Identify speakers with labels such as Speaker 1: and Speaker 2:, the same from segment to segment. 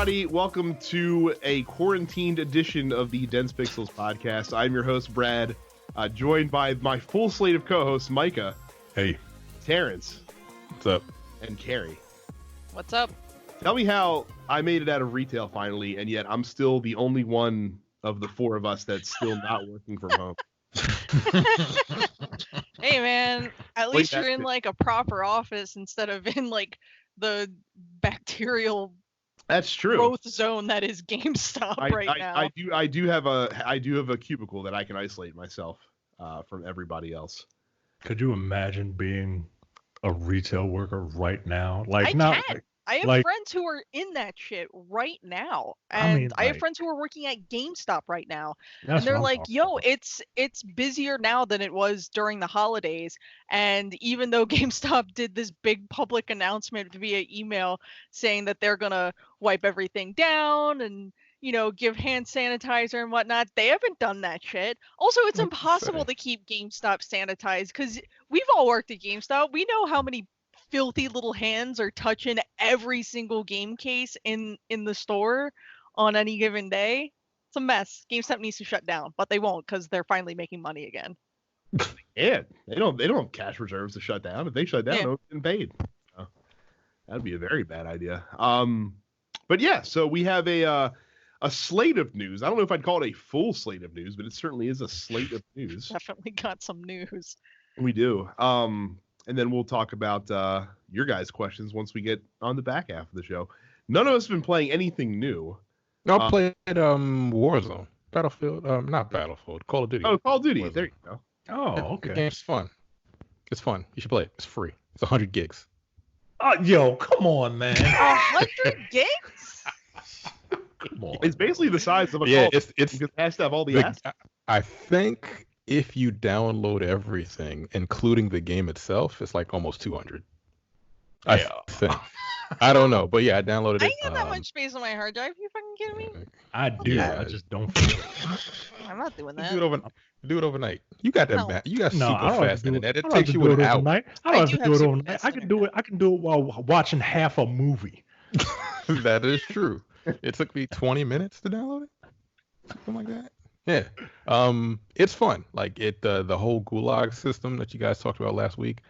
Speaker 1: everybody. Welcome to a quarantined edition of the Dense Pixels podcast. I'm your host, Brad, joined by my full slate of co-hosts, Micah.
Speaker 2: Hey.
Speaker 1: Terrence.
Speaker 2: What's up?
Speaker 1: And Carrie.
Speaker 3: What's up?
Speaker 1: Tell me how I made it out of retail finally, and yet I'm still the only one of the four of us that's still not working from home.
Speaker 3: Hey, man. At least you're in, like, a proper office instead of in, like, the bacterial...
Speaker 1: That's true.
Speaker 3: Growth zone that is GameStop now.
Speaker 1: I do have a cubicle that I can isolate myself from everybody else.
Speaker 2: Could you imagine being a retail worker right now?
Speaker 3: I have friends who are in that shit right now, and I have friends who are working at GameStop right now, and they're like, "Yo, it's busier now than it was during the holidays." And even though GameStop did this big public announcement via email saying that they're gonna wipe everything down and, you know, give hand sanitizer and whatnot, they haven't done that shit. Also, it's impossible to keep GameStop sanitized because we've all worked at GameStop. We know how many filthy little hands are touching every single game case in the store on any given day. It's a mess. GameStop needs to shut down, but they won't because they're finally making money again.
Speaker 1: Yeah, they don't have cash reserves to shut down. If they shut down, no one's been paid. That'd be a very bad idea. But yeah, so we have a slate of news. I don't know if I'd call it a full slate of news, but it certainly is a slate of news.
Speaker 3: Definitely got some news.
Speaker 1: We do. And then we'll talk about your guys' questions once we get on the back half of the show. None of us have been playing anything new.
Speaker 4: No, I played Warzone. Battlefield, not Battlefield, Call of Duty.
Speaker 1: Oh, Call of Duty.
Speaker 4: Warzone.
Speaker 1: There you go.
Speaker 2: Oh, okay.
Speaker 4: The game's fun. It's fun. You should play it. It's free. It's 100 gigs.
Speaker 2: Yo, come on, man.
Speaker 3: 100 gigs?
Speaker 2: Come on.
Speaker 1: It's basically the size of a
Speaker 4: Yeah,
Speaker 1: Call.
Speaker 4: it
Speaker 1: has to have all the assets.
Speaker 4: I think if you download everything, including the game itself, it's like almost 200. I think. I don't know, but yeah, I downloaded it.
Speaker 3: I ain't got that much space on my hard drive. You fucking kidding me?
Speaker 2: I do.
Speaker 4: Yeah.
Speaker 2: I just don't feel it.
Speaker 3: I'm not doing that.
Speaker 4: Do it overnight. You got that.
Speaker 3: No.
Speaker 4: You got super fast internet. It
Speaker 2: I don't
Speaker 4: takes
Speaker 2: have
Speaker 4: you
Speaker 2: to do
Speaker 4: an
Speaker 2: it
Speaker 4: hour.
Speaker 2: overnight. I don't have to do it overnight. I can do it. I can do it while watching half a movie.
Speaker 4: That is true. It took me 20 minutes to download it. Something like that. Yeah. It's fun. Like the whole gulag system that you guys talked about last week,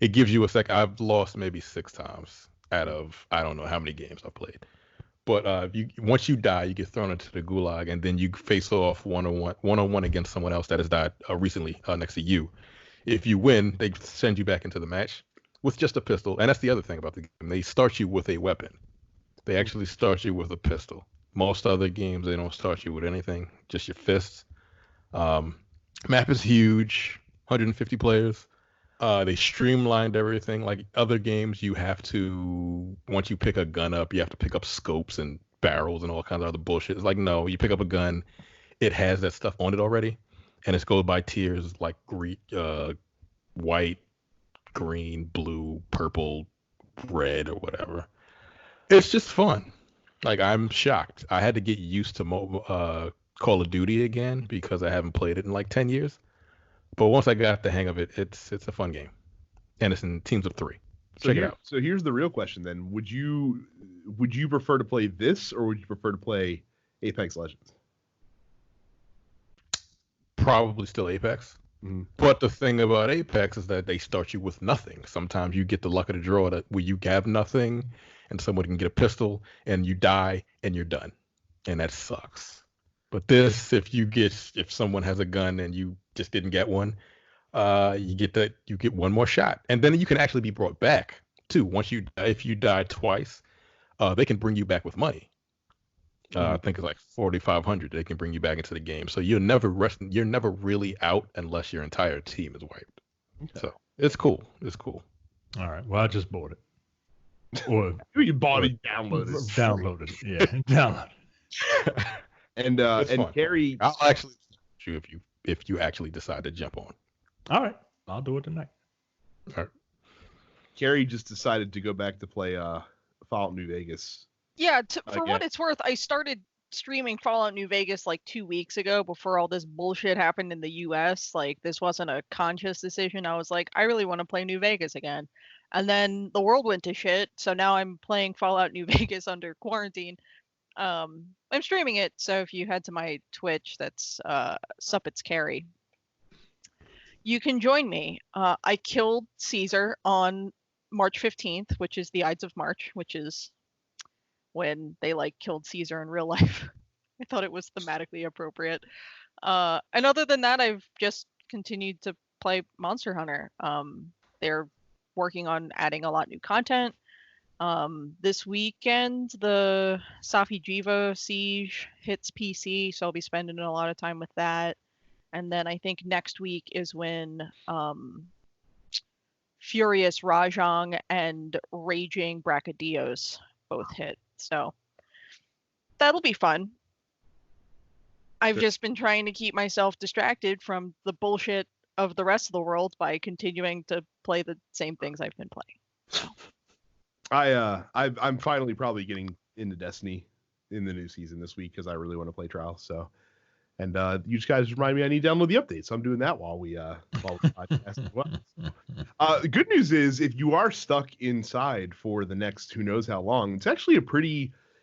Speaker 4: it gives you a sec. I've lost maybe 6 times out of I don't know how many games I've played. But once you die, you get thrown into the gulag, and then you face off one-on-one against someone else that has died recently next to you. If you win, they send you back into the match with just a pistol. And that's the other thing about the game. They start you with a weapon. They actually start you with a pistol. Most other games, they don't start you with anything, just your fists. Map is huge, 150 players. They streamlined everything. Like other games, you have to, once you pick a gun up, you have to pick up scopes and barrels and all kinds of other bullshit. It's like, no, you pick up a gun, it has that stuff on it already, and it goes by tiers like white, green, blue, purple, red, or whatever. It's just fun. Like, I'm shocked. I had to get used to Call of Duty again because I haven't played it in like 10 years. But once I got the hang of it, it's a fun game. And it's in teams of 3. Check it out.
Speaker 1: So here's the real question then. Would you prefer to play this or would you prefer to play Apex Legends?
Speaker 4: Probably still Apex. Mm-hmm. But the thing about Apex is that they start you with nothing. Sometimes you get the luck of the draw where you have nothing and someone can get a pistol and you die and you're done. And that sucks. But this, if someone has a gun and you just didn't get one, you get one more shot. And then you can actually be brought back too. If you die twice, they can bring you back with money. I think it's like 4,500. They can bring you back into the game. So you're never really out unless your entire team is wiped. Okay. So it's cool. It's cool.
Speaker 2: All right. Well, I just bought it. Or
Speaker 1: you bought it, downloaded it.
Speaker 2: Downloaded it. Yeah, downloaded it.
Speaker 1: And Carrie,
Speaker 4: I'll actually you if you actually decide to jump on.
Speaker 2: All right, I'll do it tonight.
Speaker 4: All right.
Speaker 1: Carrie just decided to go back to play Fallout New Vegas.
Speaker 3: Yeah, for what it's worth, I started streaming Fallout New Vegas like 2 weeks ago before all this bullshit happened in the US. Like, this wasn't a conscious decision. I was like, I really want to play New Vegas again. And then the world went to shit, so now I'm playing Fallout New Vegas under quarantine. I'm streaming it, so if you head to my Twitch, that's It's Carrie, you can join me. I killed Caesar on March 15th, which is the Ides of March, which is when they killed Caesar in real life. I thought it was thematically appropriate. And other than that, I've just continued to play Monster Hunter. They're working on adding a lot of new content. This weekend, the Safi Jiva Siege hits PC, so I'll be spending a lot of time with that. And then I think next week is when Furious Rajang and Raging Brachydios both hit. So that'll be fun. I've just been trying to keep myself distracted from the bullshit of the rest of the world by continuing to play the same things I've been playing. So.
Speaker 1: I'm finally probably getting into Destiny in the new season this week because I really want to play Trials. So, and you guys remind me I need to download the update, so I'm doing that while we podcast as well. So, the good news is if you are stuck inside for the next who knows how long, it's actually a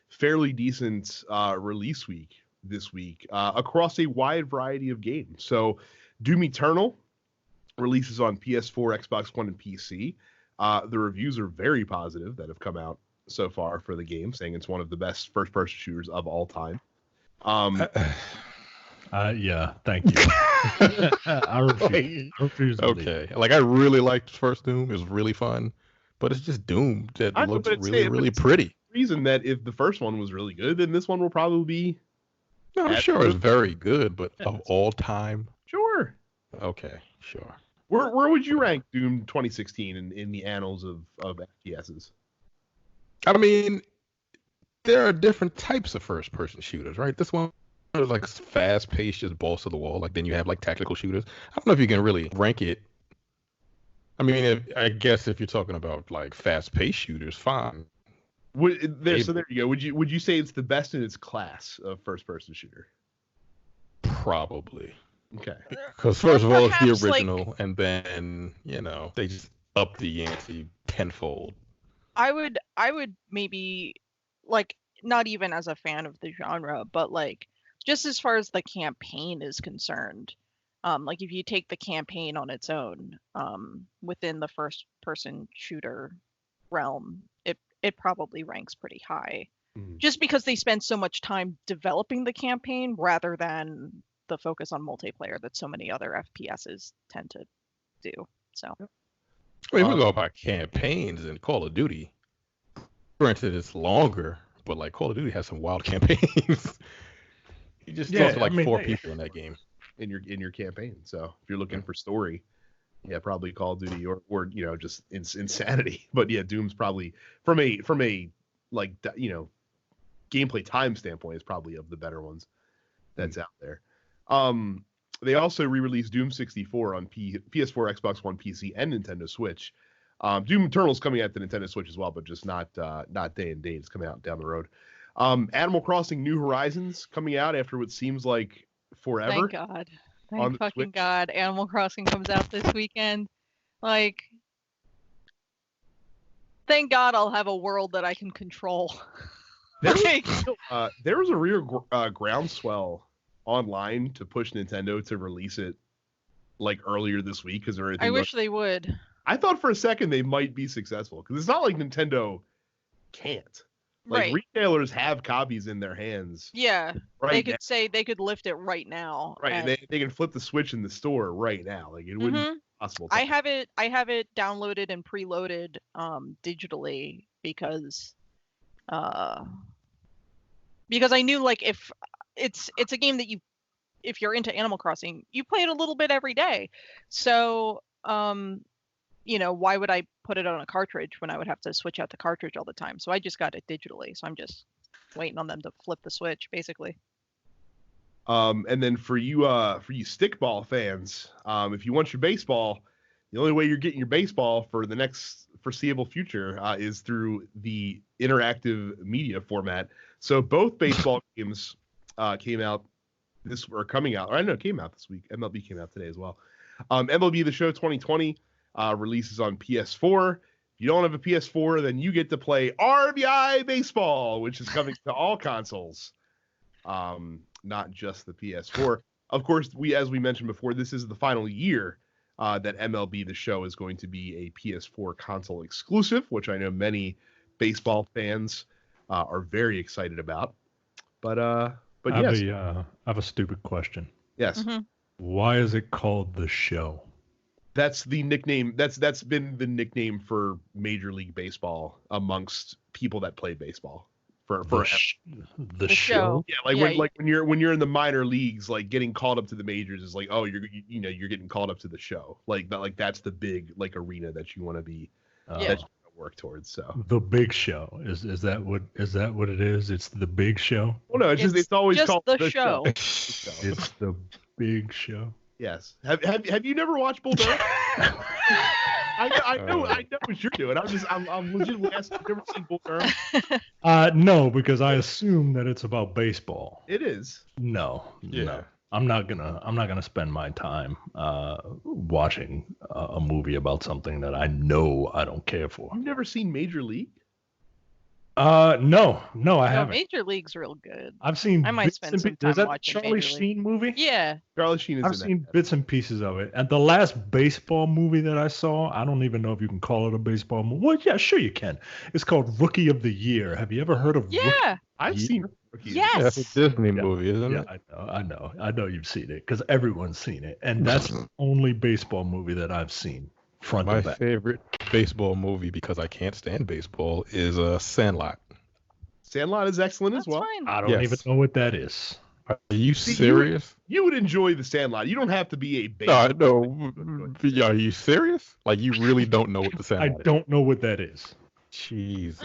Speaker 1: fairly decent release week this week across a wide variety of games. So, Doom Eternal releases on PS4, Xbox One, and PC. The reviews are very positive that have come out so far for the game, saying it's one of the best first-person shooters of all time.
Speaker 2: Yeah, thank you. I refuse to
Speaker 4: okay. I really liked first Doom. It was really fun, but it's just Doom that looks really pretty.
Speaker 1: The reason that if the first one was really good, then this one will probably be.
Speaker 4: No, I'm sure it's very good, but of all time.
Speaker 1: Sure.
Speaker 4: Okay, sure.
Speaker 1: Where would you rank Doom 2016 in the annals of FPSs?
Speaker 4: I mean, there are different types of first-person shooters, right? This one is fast-paced, just balls to the wall. Then you have tactical shooters. I don't know if you can really rank it. I mean, I guess if you're talking about fast-paced shooters, fine.
Speaker 1: So there you go. Would you say it's the best in its class of first-person shooter?
Speaker 4: Probably.
Speaker 1: Okay.
Speaker 4: Because first of all, it's the original, and then they just up the ante tenfold.
Speaker 3: I would maybe not even as a fan of the genre, but just as far as the campaign is concerned, if you take the campaign on its own, within the first person shooter realm, it probably ranks pretty high. Mm-hmm. Just because they spend so much time developing the campaign rather than the focus on multiplayer that so many other FPSs tend to do. So
Speaker 4: I mean, we go about campaigns in Call of Duty. Granted, it's longer, but Call of Duty has some wild campaigns. You just talk to 4 people in that game
Speaker 1: in your campaign. So if you're looking for story, probably Call of Duty or just insanity. But Doom's probably from a gameplay time standpoint is probably of the better ones that's out there. They also re-released Doom 64 on PS4, Xbox One, PC, and Nintendo Switch. Doom Eternal is coming out to Nintendo Switch as well, but just not day and date. It's coming out down the road. Animal Crossing New Horizons coming out after what seems like forever.
Speaker 3: Thank God. Thank fucking God. Animal Crossing comes out this weekend. Thank God I'll have a world that I can control.
Speaker 1: There was a real groundswell online to push Nintendo to release it earlier this week because
Speaker 3: I wish they would.
Speaker 1: I thought for a second they might be successful because it's not like Nintendo can't. Retailers have copies in their hands.
Speaker 3: Yeah, they could say they could lift it right now.
Speaker 1: Right, and they can flip the switch in the store right now. It wouldn't be possible.
Speaker 3: I have it downloaded and preloaded digitally because I knew if it's a game that if you're into Animal Crossing, you play it a little bit every day. So why would I put it on a cartridge when I would have to switch out the cartridge all the time? So I just got it digitally. So I'm just waiting on them to flip the switch, basically.
Speaker 1: And then for you stickball fans, if you want your baseball, the only way you're getting your baseball for the next foreseeable future is through the interactive media format. So both baseball games came out coming out. Or I know it came out this week. MLB came out today as well. MLB The Show 2020 releases on PS4. you don't have a PS4, then you get to play RBI Baseball, which is coming to all consoles, not just the PS4. Of course, as we mentioned before, this is the final year that MLB The Show is going to be a PS4 console exclusive, which I know many baseball fans are very excited about. But yes.
Speaker 2: I have a stupid question.
Speaker 1: Yes.
Speaker 3: Mm-hmm.
Speaker 2: Why is it called The Show?
Speaker 1: That's the nickname. That's been the nickname for Major League Baseball amongst people that play baseball for
Speaker 2: the show.
Speaker 1: Yeah, when you're in the minor leagues, like getting called up to the majors is like, oh, you're getting called up to the show. That's the big arena that you want to be that you want to work towards. So
Speaker 2: the Big Show is that what it is? It's the Big Show.
Speaker 1: Well, no, it's always
Speaker 3: just
Speaker 1: called
Speaker 3: the show.
Speaker 2: It's the Big Show.
Speaker 1: Yes. Have you never watched Bull Durham? I know what you're doing. I'm legitimately asking. Have you ever seen Bull Durham?
Speaker 2: No, because I assume that it's about baseball.
Speaker 1: It is.
Speaker 2: No. I'm not gonna spend my time watching a movie about something that I know I don't care for.
Speaker 1: You've never seen Major League?
Speaker 2: No, I haven't.
Speaker 3: Major League's real good.
Speaker 2: I've seen.
Speaker 3: I might spend some time
Speaker 2: watching. Is that
Speaker 3: watching
Speaker 2: Charlie
Speaker 3: Major League.
Speaker 2: Sheen movie?
Speaker 3: Yeah.
Speaker 1: Charlie Sheen is.
Speaker 2: I've seen bits and pieces of it, and the last baseball movie that I saw, I don't even know if you can call it a baseball movie. Well, yeah, sure you can. It's called Rookie of the Year. Have you ever heard of?
Speaker 3: Yeah.
Speaker 1: I've seen Rookie.
Speaker 3: Yes.
Speaker 4: Yeah, it's a Disney movie, isn't it?
Speaker 2: I know you've seen it because everyone's seen it, and that's the only baseball movie that I've seen. Front
Speaker 4: My
Speaker 2: to back.
Speaker 4: favorite baseball movie, because I can't stand baseball, is Sandlot.
Speaker 1: Sandlot is excellent as well.
Speaker 3: Fine.
Speaker 2: I don't even know what that is.
Speaker 4: Are you serious?
Speaker 1: You would enjoy the Sandlot. You don't have to be a baseball.
Speaker 4: No. Are you serious? Like, you really don't know what the Sandlot is?
Speaker 2: I don't know what that is.
Speaker 4: Jesus.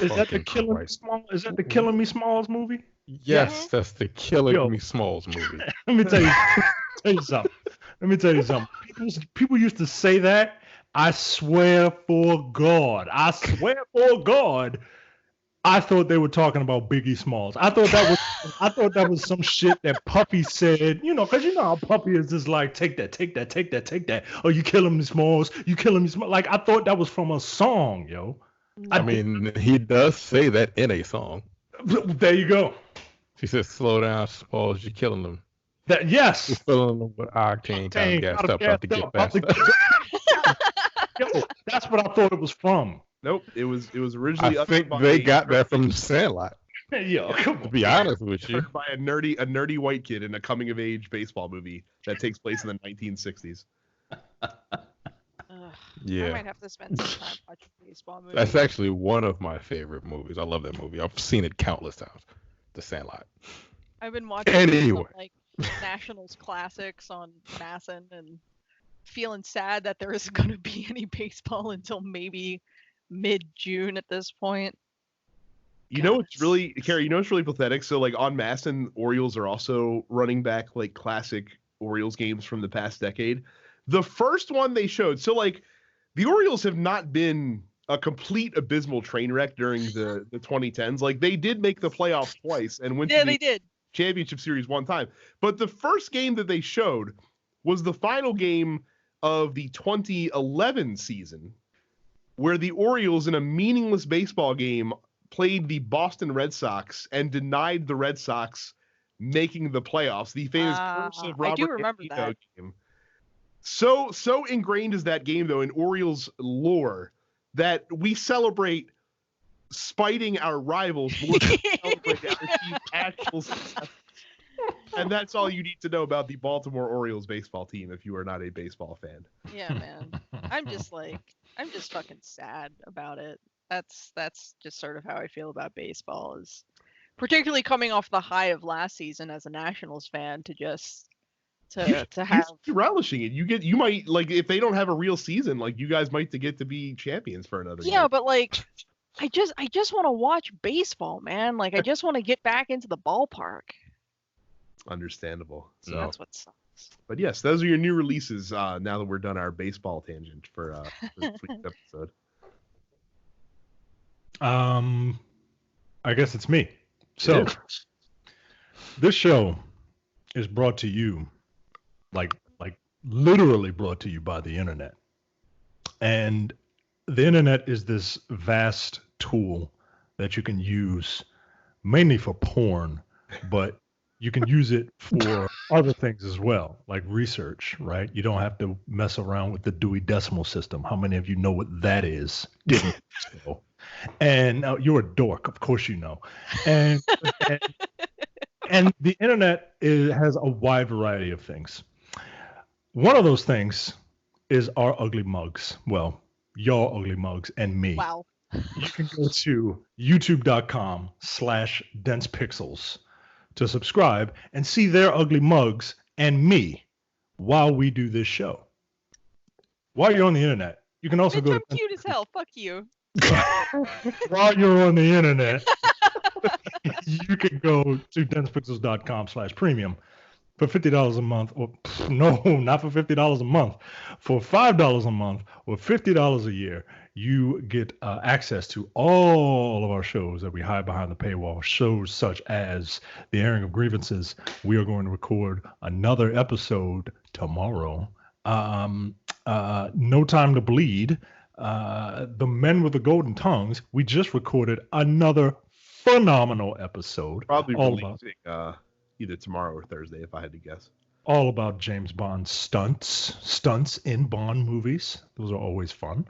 Speaker 2: Is that the Killing Me Small? Is that the Killing Me Smalls movie?
Speaker 4: Yes, that's the Killing Me Smalls movie.
Speaker 2: Let me tell you something. People used to say that. I swear for God. I thought they were talking about Biggie Smalls. I thought that was some shit that Puffy said, because you know how Puffy is just like, take that. Oh, you killing me Smalls. Like, I thought that was from a song, yo.
Speaker 4: I mean, he does say that in a song.
Speaker 2: There you go.
Speaker 4: He says, slow down, Smalls, you're killing them.
Speaker 2: Yes.
Speaker 4: You're filling them with octane, kind of gassed up, about to get faster.
Speaker 2: Yo, that's what I thought it was from.
Speaker 1: Nope, it was originally.
Speaker 4: I think they got that from the Sandlot.
Speaker 2: Yo,
Speaker 4: to be honest with you,
Speaker 1: by a nerdy white kid in a coming of age baseball movie that takes place in the 1960s.
Speaker 4: Yeah,
Speaker 3: I might have to spend some time watching baseball movies.
Speaker 4: That's actually one of my favorite movies. I love that movie. I've seen it countless times. The Sandlot.
Speaker 3: I've been watching some, Nationals classics on Masson and feeling sad that there isn't going to be any baseball until maybe mid-June at this point.
Speaker 1: Carrie, it's really pathetic. So on Masson, Orioles are also running back classic Orioles games from the past decade. The first one they showed, the Orioles have not been a complete abysmal train wreck during the 2010s. They did make the playoffs twice and went to the championship series one time. But the first game that they showed was the final game of the 2011 season, where the Orioles, in a meaningless baseball game, played the Boston Red Sox and denied the Red Sox making the playoffs. The famous curse of Robert
Speaker 3: I do remember that
Speaker 1: game. So ingrained is that game, though, in Orioles lore, that we celebrate spiting our rivals more than we celebrate our team's actual success. And that's all you need to know about the Baltimore Orioles baseball team if you are not a baseball fan.
Speaker 3: Yeah, man. I'm just fucking sad about it. That's just sort of how I feel about baseball, is particularly coming off the high of last season as a Nationals fan to have
Speaker 1: you relishing it. You might, if they don't have a real season, you guys might get to be champions for another year.
Speaker 3: Yeah, but I just want to watch baseball, man. I just want to get back into the ballpark.
Speaker 1: Understandable. So
Speaker 3: that's what sucks.
Speaker 1: But yes, those are your new releases. Now that we're done our baseball tangent for this week's episode.
Speaker 2: I guess it's me. So this show is brought to you, literally brought to you by the internet. And the internet is this vast tool that you can use mainly for porn, but you can use it for other things as well, like research, right? You don't have to mess around with the Dewey Decimal System. How many of you know what that is? Didn't know. And you're a dork, of course you know. And and the internet has a wide variety of things. One of those things is our ugly mugs. Well, your ugly mugs and me.
Speaker 3: Wow.
Speaker 2: You can go to youtube.com/densepixels to subscribe and see their ugly mugs and me while we do this show. While you're on the internet, you can also go.
Speaker 3: I'm cute as hell. Fuck you.
Speaker 2: While you're on the internet, you can go to densepixels.com/premium for $50 a month, or no, not for $50 a month, for $5 a month or $50 a year. You get access to all of our shows that we hide behind the paywall, shows such as The Airing of Grievances. We are going to record another episode tomorrow. No Time to Bleed. The Men with the Golden Tongues. We just recorded another phenomenal episode.
Speaker 1: Probably releasing either tomorrow or Thursday, if I had to guess.
Speaker 2: All about James Bond stunts in Bond movies. Those are always fun.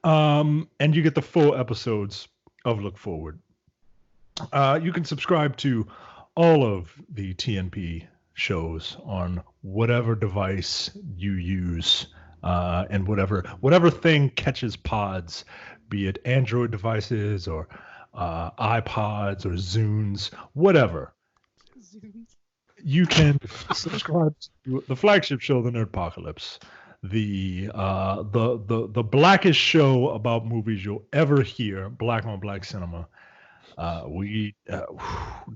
Speaker 2: And you get the full episodes of Look Forward. You can subscribe to all of the TNP shows on whatever device you use, and whatever thing catches pods, be it Android devices or iPods or Zunes, whatever. You can subscribe to the flagship show, The Nerdpocalypse, the blackest show about movies you'll ever hear, Black on Black Cinema. The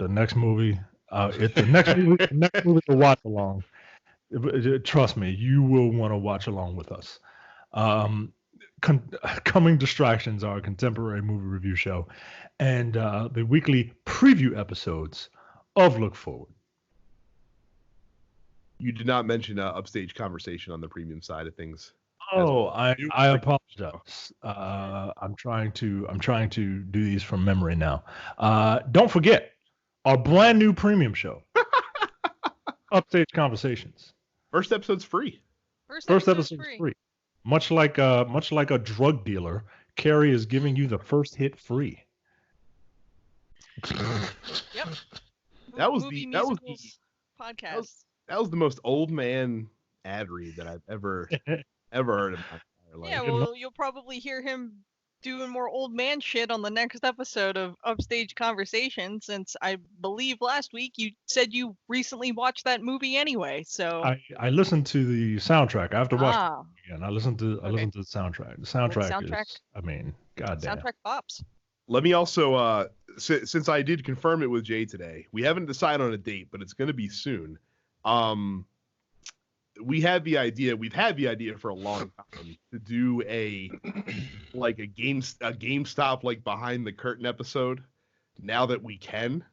Speaker 2: next movie to watch along. Trust me, you will want to watch along with us. Coming Distractions, our contemporary movie review show, and the weekly preview episodes of Look Forward.
Speaker 1: You did not mention Upstage Conversation on the premium side of things.
Speaker 2: Oh, I apologize. I'm trying to do these from memory now. Don't forget our brand new premium show, Upstage Conversations.
Speaker 1: First episode's free.
Speaker 2: First episode's free. Much like a drug dealer, Carrie is giving you the first hit free.
Speaker 3: Yep.
Speaker 1: That was the
Speaker 3: podcast.
Speaker 1: That was the most old man ad read that I've ever heard in my entire life.
Speaker 3: Yeah, well, you'll probably hear him doing more old man shit on the next episode of Upstage Conversation, since I believe last week you said you recently watched that movie anyway. So
Speaker 2: I listened to the soundtrack. I have to watch it again. I listened to the soundtrack. The soundtrack is, I mean, goddamn.
Speaker 3: Soundtrack pops.
Speaker 1: Let me also, since I did confirm it with Jay today, we haven't decided on a date, but it's going to be soon. We've had the idea for a long time to do a GameStop like behind the curtain episode, now that we can.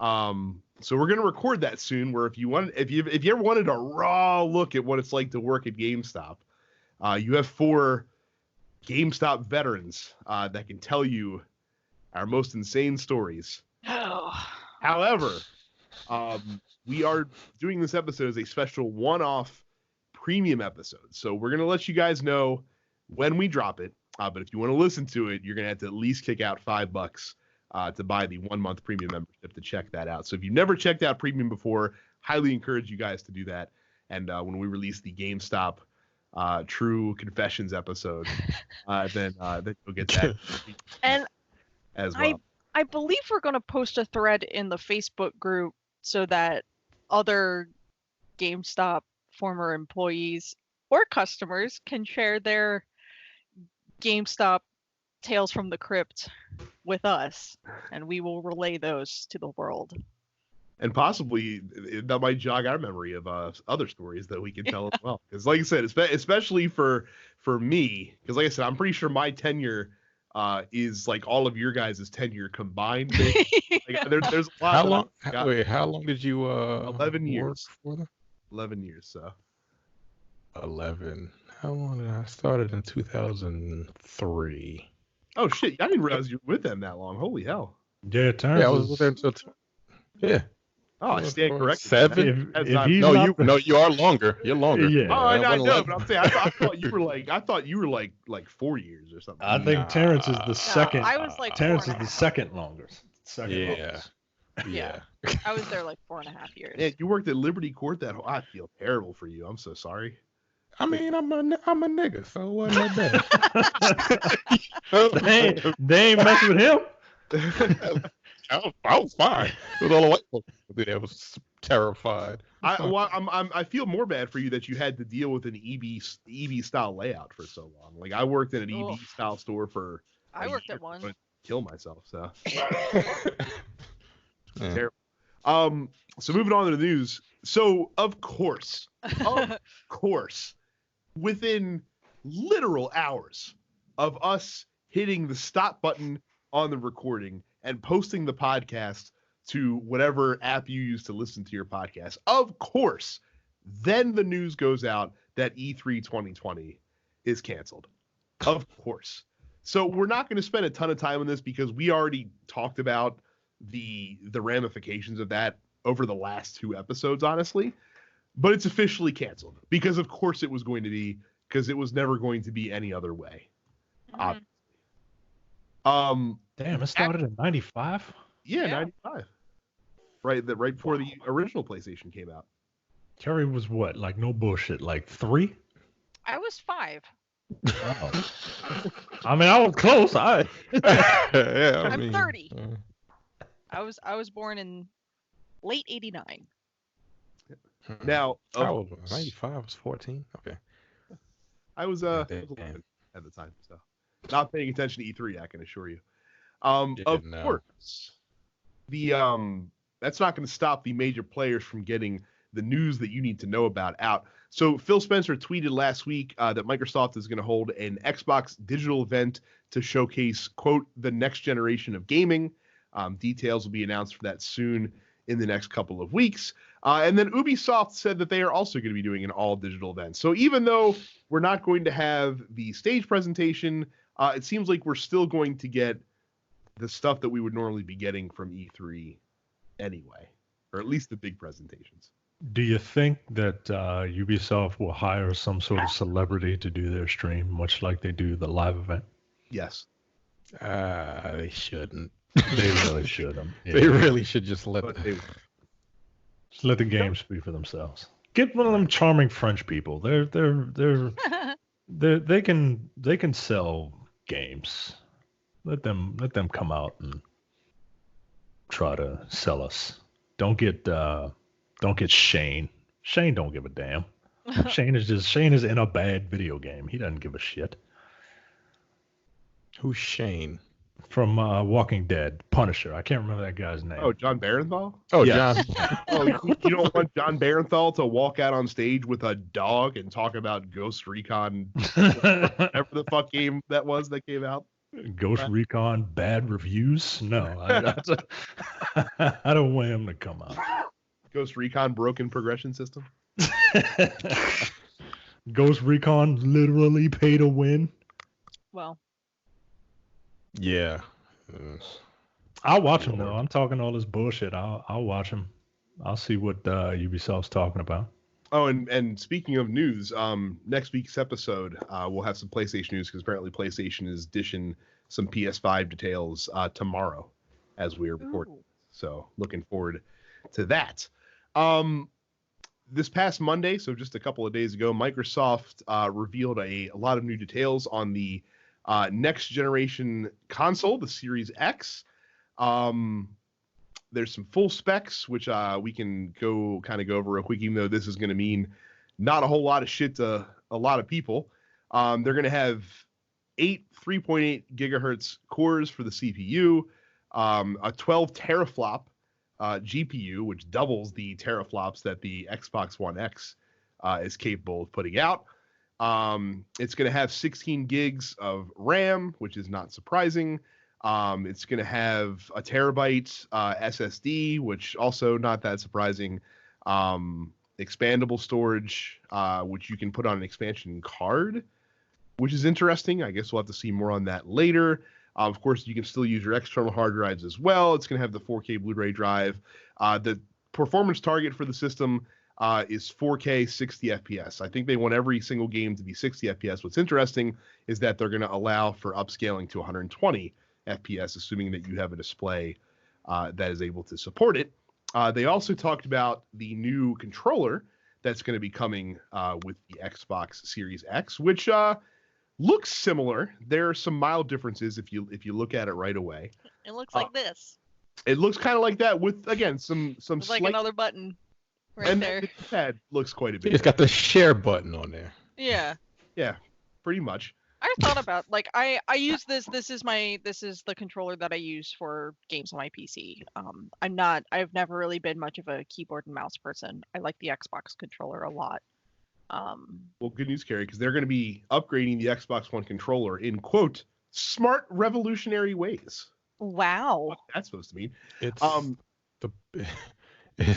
Speaker 1: So we're gonna record that soon, where if you ever wanted a raw look at what it's like to work at GameStop, you have 4 GameStop veterans that can tell you our most insane stories. However, we are doing this episode as a special one-off premium episode. So we're going to let you guys know when we drop it. But if you want to listen to it, you're going to have to at least kick out $5 to buy the 1-month premium membership to check that out. So if you've never checked out premium before, highly encourage you guys to do that. And when we release the GameStop True Confessions episode, then you'll get that
Speaker 3: and
Speaker 1: as well.
Speaker 3: I believe we're going to post a thread in the Facebook group so that other GameStop former employees or customers can share their GameStop tales from the crypt with us, and we will relay those to the world.
Speaker 1: And possibly that might jog our memory of other stories that we can tell as well. Because like I said, especially for me, because like I said, I'm pretty sure my tenure is like all of your guys' tenure combined. Like, there's a lot.
Speaker 4: How long did you
Speaker 1: 11 years
Speaker 4: work for them?
Speaker 1: 11 years. So
Speaker 4: 11. How long did I started in 2003?
Speaker 1: Oh shit! I didn't realize you were with them that long. Holy hell!
Speaker 2: Yeah, Terrence.
Speaker 4: Yeah, I was with them until. Yeah.
Speaker 1: Oh, I stand corrected.
Speaker 4: 7.
Speaker 2: If he's
Speaker 4: no,
Speaker 2: not
Speaker 4: you are longer. You're longer.
Speaker 2: Yeah.
Speaker 1: Oh, I know, but I'm saying I thought you were like 4 years or something.
Speaker 2: I think Terrence is the second.
Speaker 3: I was like
Speaker 2: Terrence is
Speaker 3: 4.5.
Speaker 2: the second longest.
Speaker 4: Yeah.
Speaker 3: I was there like 4.5 years.
Speaker 1: Yeah, you worked at Liberty Court that whole. I feel terrible for you. I'm so sorry.
Speaker 4: I mean, I'm a nigga, so it wasn't that
Speaker 2: bad. they ain't messing with him.
Speaker 4: I was fine. It was all the white folks that was terrified.
Speaker 1: I feel more bad for you that you had to deal with an EB style layout for so long. Like I worked in an EB style store for.
Speaker 3: I worked at one.
Speaker 1: Kill myself. So. Terrible. So moving on to the news. So of course, within literal hours of us hitting the stop button on the recording and posting the podcast to whatever app you use to listen to your podcast, of course, then the news goes out that E3 2020 is canceled. Of course. So we're not going to spend a ton of time on this because we already talked about the ramifications of that over the last 2 episodes, honestly. But it's officially canceled because, of course, it was going to be, because it was never going to be any other way.
Speaker 2: Damn, it started in 95?
Speaker 1: Yeah, 95. Right before the original PlayStation came out.
Speaker 2: Carrie was what? Like, no bullshit, like 3?
Speaker 3: I was 5.
Speaker 2: Oh. I mean, I was close. I'm
Speaker 3: 30. I was born in late 89.
Speaker 1: Now,
Speaker 4: I was 95. I was 14. Okay.
Speaker 1: I was 11 at the time, so not paying attention to E3. I can assure you. Of course, the that's not going to stop the major players from getting the news that you need to know about out. So Phil Spencer tweeted last week that Microsoft is going to hold an Xbox digital event to showcase, quote, the next generation of gaming. Details will be announced for that soon in the next couple of weeks. And then Ubisoft said that they are also going to be doing an all-digital event. So even though we're not going to have the stage presentation, it seems like we're still going to get the stuff that we would normally be getting from E3 anyway, or at least the big presentations.
Speaker 2: Do you think that Ubisoft will hire some sort of celebrity to do their stream, much like they do the live event?
Speaker 1: Yes.
Speaker 4: They shouldn't.
Speaker 2: They really shouldn't.
Speaker 4: Yeah. They really should just let
Speaker 2: the games speak for themselves. Get one of them charming French people. They can sell games. Let them come out and try to sell us. Don't get Shane. Shane don't give a damn. Shane is in a bad video game. He doesn't give a shit.
Speaker 4: Who's Shane?
Speaker 2: From Walking Dead, Punisher. I can't remember that guy's name.
Speaker 1: Oh, John Barenthal?
Speaker 4: Oh,
Speaker 2: yes.
Speaker 4: John.
Speaker 1: Oh, you don't want John Barenthal to walk out on stage with a dog and talk about Ghost Recon, whatever the fuck game that was that came out?
Speaker 2: Ghost Recon bad reviews? No, I don't want him to come out.
Speaker 1: Ghost Recon broken progression system?
Speaker 2: Ghost Recon literally pay to win?
Speaker 3: Well.
Speaker 4: Yeah.
Speaker 2: I'll watch him though. I'm talking all this bullshit. I'll watch him. I'll see what Ubisoft's talking about.
Speaker 1: Oh, and speaking of news, next week's episode, we'll have some PlayStation news because apparently PlayStation is dishing some PS5 details tomorrow as we're recording. So looking forward to that. This past Monday, so just a couple of days ago, Microsoft revealed a lot of new details on the next generation console, the Series X. There's some full specs, which we can go over real quick, even though this is going to mean not a whole lot of shit to a lot of people. They're going to have 8 3.8 gigahertz cores for the CPU, a 12 teraflop GPU, which doubles the teraflops that the Xbox One X is capable of putting out. It's going to have 16 gigs of RAM, which is not surprising. It's going to have a terabyte SSD, which also not that surprising. expandable storage, which you can put on an expansion card, which is interesting. I guess we'll have to see more on that later. Of course, you can still use your external hard drives as well. It's going to have the 4K Blu-ray drive. The performance target for the system is 4K 60 FPS. I think they want every single game to be 60 FPS. What's interesting is that they're going to allow for upscaling to 120 FPS, assuming that you have a display that is able to support it. They also talked about the new controller that's going to be coming with the Xbox Series X, which looks similar. There are some mild differences if you look at it right away.
Speaker 3: It looks like this.
Speaker 1: It looks kind of like that with, again, some
Speaker 3: it's
Speaker 1: slight...
Speaker 3: like another button right there.
Speaker 1: The pad looks quite a bit.
Speaker 4: It's got the share button on there.
Speaker 3: Yeah.
Speaker 1: Yeah, pretty much.
Speaker 3: I thought about, like, I use this. This is the controller that I use for games on my PC. I've never really been much of a keyboard and mouse person. I like the Xbox controller a lot.
Speaker 1: Well, good news, Carrie, because they're going to be upgrading the Xbox One controller in, quote, smart revolutionary ways.
Speaker 3: Wow.
Speaker 1: What's that supposed to mean?
Speaker 4: It's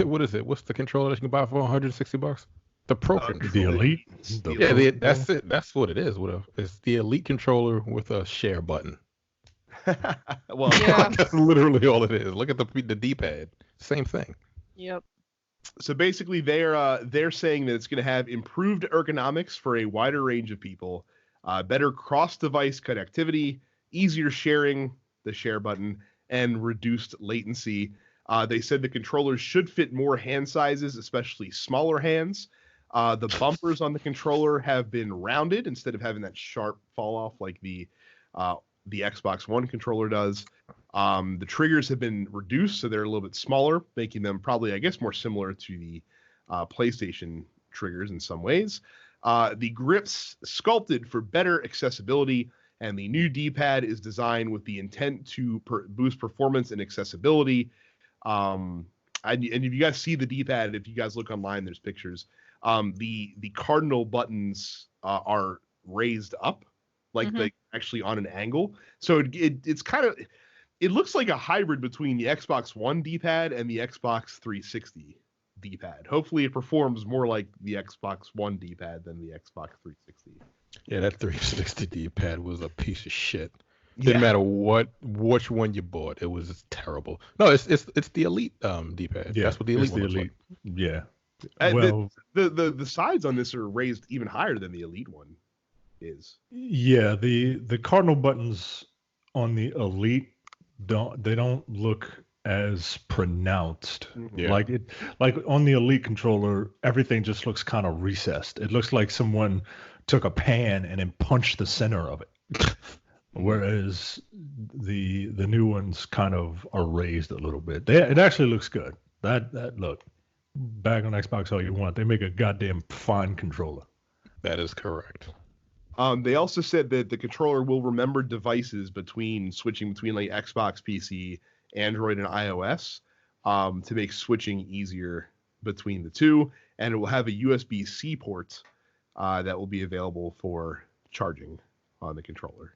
Speaker 4: what is it? What's the controller that you can buy for $160? The Pro controller.
Speaker 2: The Elite.
Speaker 4: That's it. That's what it is. It's the Elite controller with a share button.
Speaker 1: Well,
Speaker 3: yeah.
Speaker 4: That's literally all it is. Look at the D-pad. Same thing.
Speaker 3: Yep.
Speaker 1: So basically, they're saying that it's going to have improved ergonomics for a wider range of people, better cross-device connectivity, easier sharing, the share button, and reduced latency. They said the controllers should fit more hand sizes, especially smaller hands. The bumpers on the controller have been rounded instead of having that sharp fall off like the Xbox One controller does. The triggers have been reduced, so they're a little bit smaller, making them probably, I guess, more similar to the PlayStation triggers in some ways. The grips sculpted for better accessibility, and the new D-pad is designed with the intent to boost performance and accessibility. And if you guys see the D-pad, if you guys look online, there's pictures. The cardinal buttons are raised up, like they actually on an angle. So it's kind of, it looks like a hybrid between the Xbox One D-pad and the Xbox 360 D-pad. Hopefully it performs more like the Xbox One D-pad than the Xbox 360.
Speaker 4: Yeah, that 360 D-pad was a piece of shit. Didn't matter which one you bought, it was terrible. No, it's the Elite D-pad.
Speaker 2: Yeah,
Speaker 4: that's what the Elite one looks like.
Speaker 2: Yeah. Well,
Speaker 1: the sides on this are raised even higher than the Elite one is.
Speaker 2: Yeah, the cardinal buttons on the Elite don't look as pronounced.
Speaker 4: Yeah.
Speaker 2: Like on the Elite controller, everything just looks kind of recessed. It looks like someone took a pan and then punched the center of it. Whereas the new ones kind of are raised a little bit. It actually looks good. That look, back on Xbox all you want. They make a goddamn fine controller.
Speaker 4: That is correct.
Speaker 1: They also said that the controller will remember devices switching between like Xbox, PC, Android, and iOS to make switching easier between the two. And it will have a USB-C port that will be available for charging on the controller.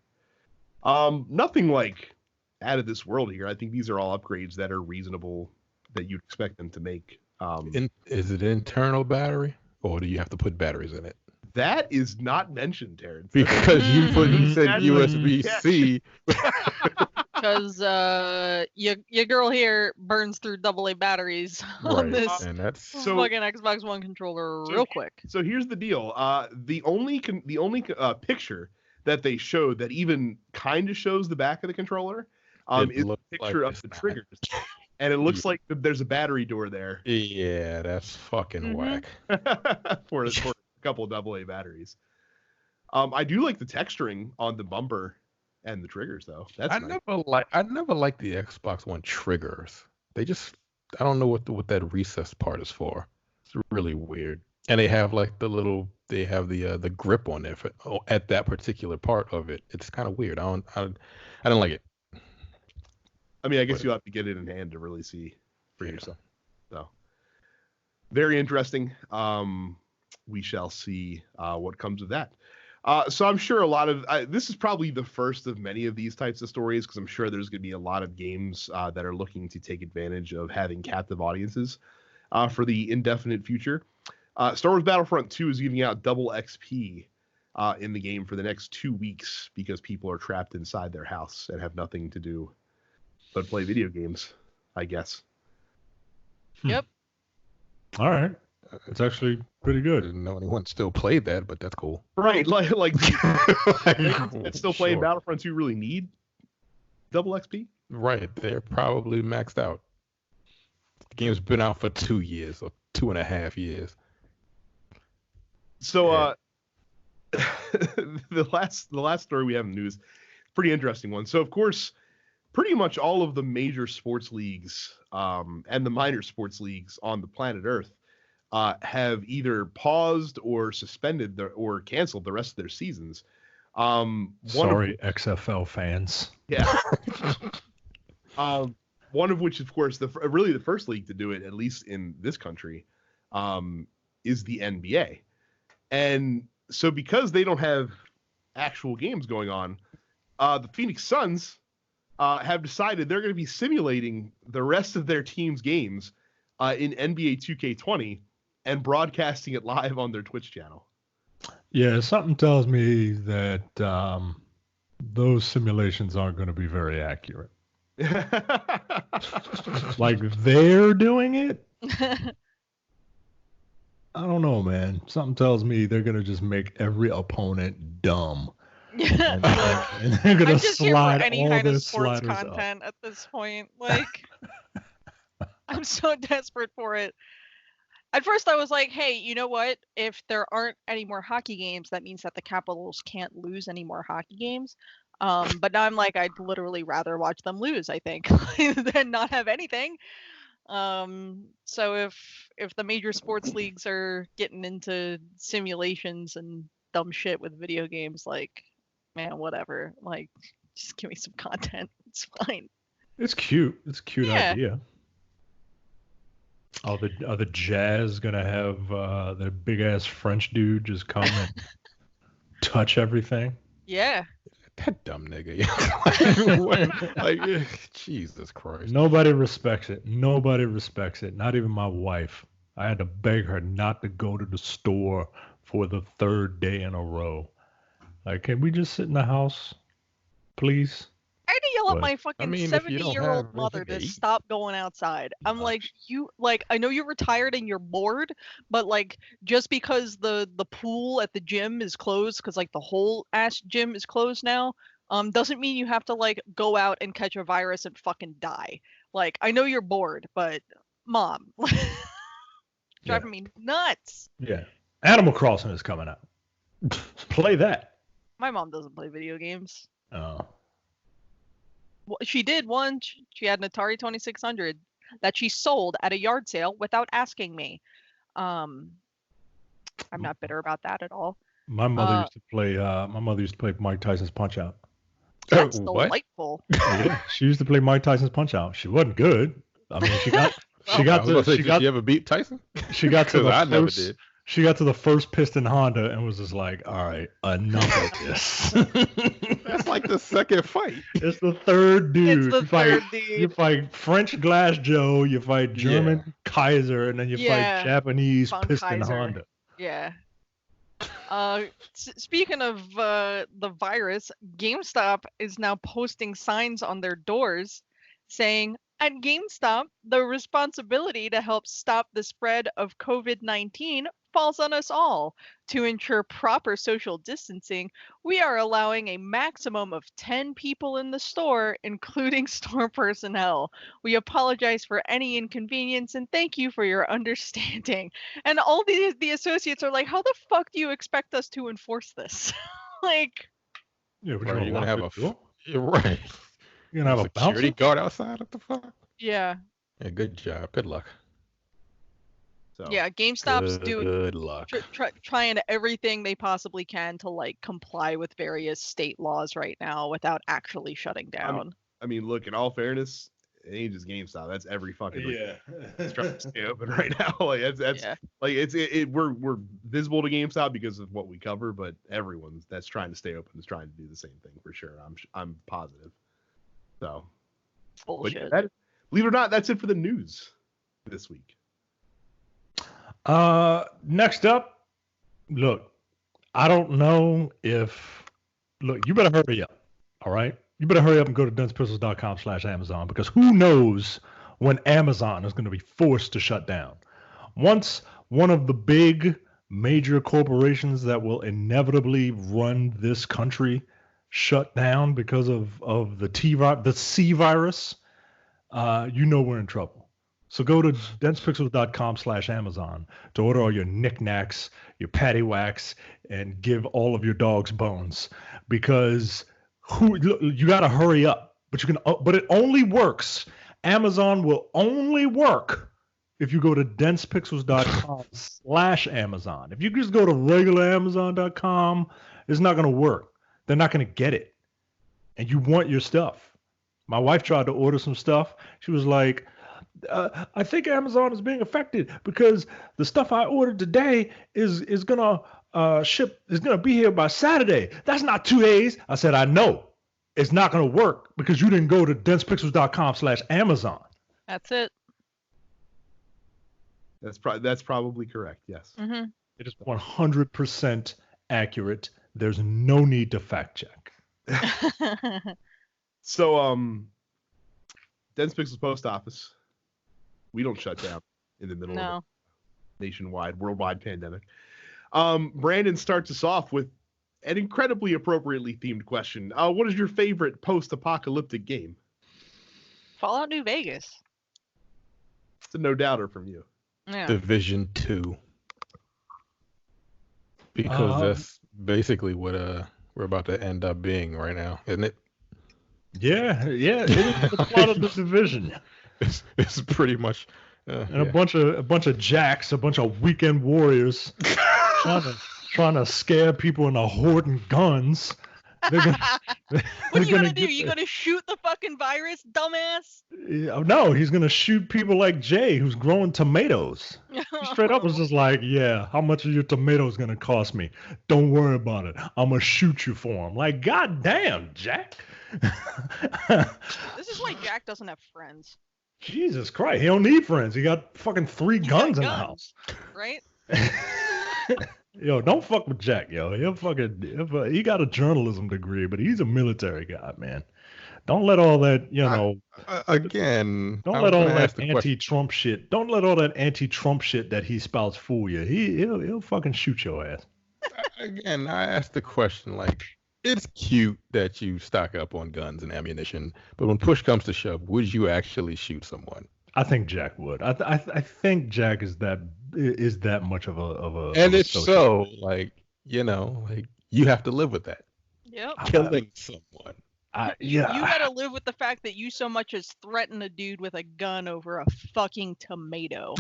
Speaker 1: Nothing like out of this world here. I think these are all upgrades that are reasonable that you'd expect them to make.
Speaker 4: Is it internal battery, or do you have to put batteries in it?
Speaker 1: That is not mentioned, Terrence.
Speaker 4: Because you said USB-C.
Speaker 3: Because your girl here burns through AA batteries on this fucking Xbox One controller real quick.
Speaker 1: So here's the deal. The only picture that they showed that even kind of shows the back of the controller is a picture of the triggers. And it looks like there's a battery door there.
Speaker 4: Yeah, that's fucking whack.
Speaker 1: for a couple of AA batteries. I do like the texturing on the bumper and the triggers, though.
Speaker 4: I never liked the Xbox One triggers. I don't know what that recessed part is for. It's really weird. And they have like the grip on there at that particular part of it. It's kind of weird. I don't like it.
Speaker 1: I mean, I guess you'll have to get it in hand to really see for yourself. So, very interesting. We shall see what comes of that. So I'm sure a lot of this is probably the first of many of these types of stories, because I'm sure there's going to be a lot of games that are looking to take advantage of having captive audiences for the indefinite future. Star Wars Battlefront 2 is giving out double XP in the game for the next 2 weeks because people are trapped inside their house and have nothing to do but play video games, I guess.
Speaker 3: Yep.
Speaker 2: All right. It's actually pretty good.
Speaker 4: I didn't know anyone still played that, but that's cool.
Speaker 1: Right, like it's still playing Battlefront 2 really need double XP?
Speaker 4: Right, they're probably maxed out. The game's been out for 2 years or 2.5 years.
Speaker 1: So the last story we have in the news, pretty interesting one. So of course, pretty much all of the major sports leagues and the minor sports leagues on the planet Earth have either paused or suspended or canceled the rest of their seasons.
Speaker 2: Sorry, XFL fans.
Speaker 1: Yeah. One of which, of course, really the first league to do it, at least in this country, is the NBA. And so because they don't have actual games going on, the Phoenix Suns have decided they're going to be simulating the rest of their team's games in NBA 2K20 and broadcasting it live on their Twitch channel.
Speaker 2: Yeah, something tells me that those simulations aren't going to be very accurate. Like they're doing it? I don't know, man. Something tells me they're going to just make every opponent dumb. And they're going to slide
Speaker 3: any
Speaker 2: all
Speaker 3: kind
Speaker 2: their
Speaker 3: of sports
Speaker 2: sliders
Speaker 3: content
Speaker 2: up.
Speaker 3: at this point. Like, I'm so desperate for it. At first I was like, hey, you know what? If there aren't any more hockey games, that means that the Capitals can't lose any more hockey games. But now I'm like, I'd literally rather watch them lose, I think, than not have anything. So if the major sports leagues are getting into simulations and dumb shit with video games, like, man, whatever. Like, just give me some content. It's fine.
Speaker 2: It's cute. It's a cute idea. Are the Jazz gonna have their big ass French dude just come and touch everything?
Speaker 3: Yeah.
Speaker 4: That dumb nigga. Like, Jesus Christ.
Speaker 2: Nobody respects it. Nobody respects it. Not even my wife. I had to beg her not to go to the store for the 3rd day in a row. Like, can we just sit in the house, please?
Speaker 3: I had to yell at my fucking 70-year-old mother to stop going outside. I'm like, I know you're retired and you're bored, but like, just because the pool at the gym is closed, because like the whole ass gym is closed now, doesn't mean you have to like go out and catch a virus and fucking die. Like, I know you're bored, but mom, driving me nuts.
Speaker 2: Yeah, Animal Crossing is coming out. Play that.
Speaker 3: My mom doesn't play video games.
Speaker 2: Oh.
Speaker 3: She did one. She had an Atari 2600 that she sold at a yard sale without asking me. I'm not bitter about that at all.
Speaker 2: My mother used to play. My mother used to play Mike Tyson's Punch Out.
Speaker 3: That's delightful.
Speaker 2: Yeah, she used to play Mike Tyson's Punch Out. She wasn't good. I mean, she got. Did
Speaker 4: you ever beat Tyson?
Speaker 2: She got to the
Speaker 4: I
Speaker 2: first.
Speaker 4: Never did.
Speaker 2: She got to the first piston Honda and was just like, all right, enough of this.
Speaker 4: That's like the second fight.
Speaker 2: It's the third dude.
Speaker 3: It's the third dude.
Speaker 2: You fight French Glass Joe, you fight German Kaiser, and then you fight Japanese
Speaker 3: Funk
Speaker 2: piston
Speaker 3: Kaiser.
Speaker 2: Honda.
Speaker 3: Yeah. Speaking of the virus, GameStop is now posting signs on their doors saying, at GameStop, the responsibility to help stop the spread of COVID-19 falls on us all. To ensure proper social distancing, we are allowing a maximum of 10 people in the store, including store personnel. We apologize for any inconvenience and thank you for your understanding. And all the associates are like, how the fuck do you expect us to enforce this? Like,
Speaker 2: yeah,
Speaker 4: are you gonna have You're right.
Speaker 2: You're gonna have a
Speaker 4: security guard outside? What the fuck?
Speaker 3: Yeah.
Speaker 4: Yeah, good job. Good luck.
Speaker 1: So,
Speaker 3: yeah, GameStop's
Speaker 4: good luck.
Speaker 3: Trying everything they possibly can to like comply with various state laws right now without actually shutting down.
Speaker 1: I mean, look, in all fairness, it ain't just GameStop. That's every fucking it's trying to stay open right now. Like that's like we're visible to GameStop because of what we cover, but everyone that's trying to stay open is trying to do the same thing for sure. I'm positive. So,
Speaker 3: bullshit.
Speaker 1: But believe it or not, that's it for the news this week.
Speaker 2: Next up, look, I don't know if, look, you better hurry up. All right. You better hurry up and go to densepistols.com/Amazon, because who knows when Amazon is going to be forced to shut down. Once one of the big major corporations that will inevitably run this country shut down because of the C virus, we're in trouble. So go to densepixels.com/Amazon to order all your knickknacks, your paddywhacks, and give all of your dogs bones, because you got to hurry up. But it only works. Amazon will only work if you go to densepixels.com/Amazon. If you just go to regular Amazon.com, it's not going to work. They're not going to get it. And you want your stuff. My wife tried to order some stuff. She was like, I think Amazon is being affected because the stuff I ordered today is going to ship, is going to be here by Saturday. That's not 2 days. I said, I know. It's not going to work because you didn't go to densepixels.com/Amazon.
Speaker 3: That's it.
Speaker 1: That's probably correct. Yes.
Speaker 3: Mm-hmm.
Speaker 2: It is 100% accurate. There's no need to fact check.
Speaker 1: So, Dense Pixels Post Office, we don't shut down in the middle of a nationwide, worldwide pandemic. Brandon starts us off with an incredibly appropriately themed question. What is your favorite post-apocalyptic game?
Speaker 3: Fallout New Vegas.
Speaker 1: It's a no-doubter from you.
Speaker 3: Yeah.
Speaker 4: Division 2. Because that's basically what we're about to end up being right now, isn't it?
Speaker 2: Yeah. It is a part of the Division.
Speaker 4: It's pretty much
Speaker 2: a bunch of jacks, a bunch of weekend warriors trying to scare people into hoarding guns.
Speaker 3: What are you gonna do? You gonna shoot the fucking virus, dumbass?
Speaker 2: No, he's gonna shoot people like Jay, who's growing tomatoes. He straight up was just like, yeah, how much are your tomatoes gonna cost me? Don't worry about it. I'm gonna shoot you for them. Like, goddamn, Jack.
Speaker 3: This is why Jack doesn't have friends.
Speaker 2: Jesus Christ, he don't need friends. He got fucking 3 guns in the house.
Speaker 3: Right?
Speaker 2: Yo, don't fuck with Jack, yo. He got a journalism degree, but he's a military guy, man. Don't let all that, Don't let all that anti-Trump shit. Don't let all that anti-Trump shit that he spouts fool you. He'll fucking shoot your ass.
Speaker 4: Again, I asked the question, like, it's cute that you stock up on guns and ammunition, but when push comes to shove, would you actually shoot someone?
Speaker 2: I think Jack would. I think Jack is that much of a.
Speaker 4: And if so, like you have to live with that.
Speaker 3: Yep.
Speaker 4: Killing someone.
Speaker 3: You gotta live with the fact that you so much as threaten a dude with a gun over a fucking tomato.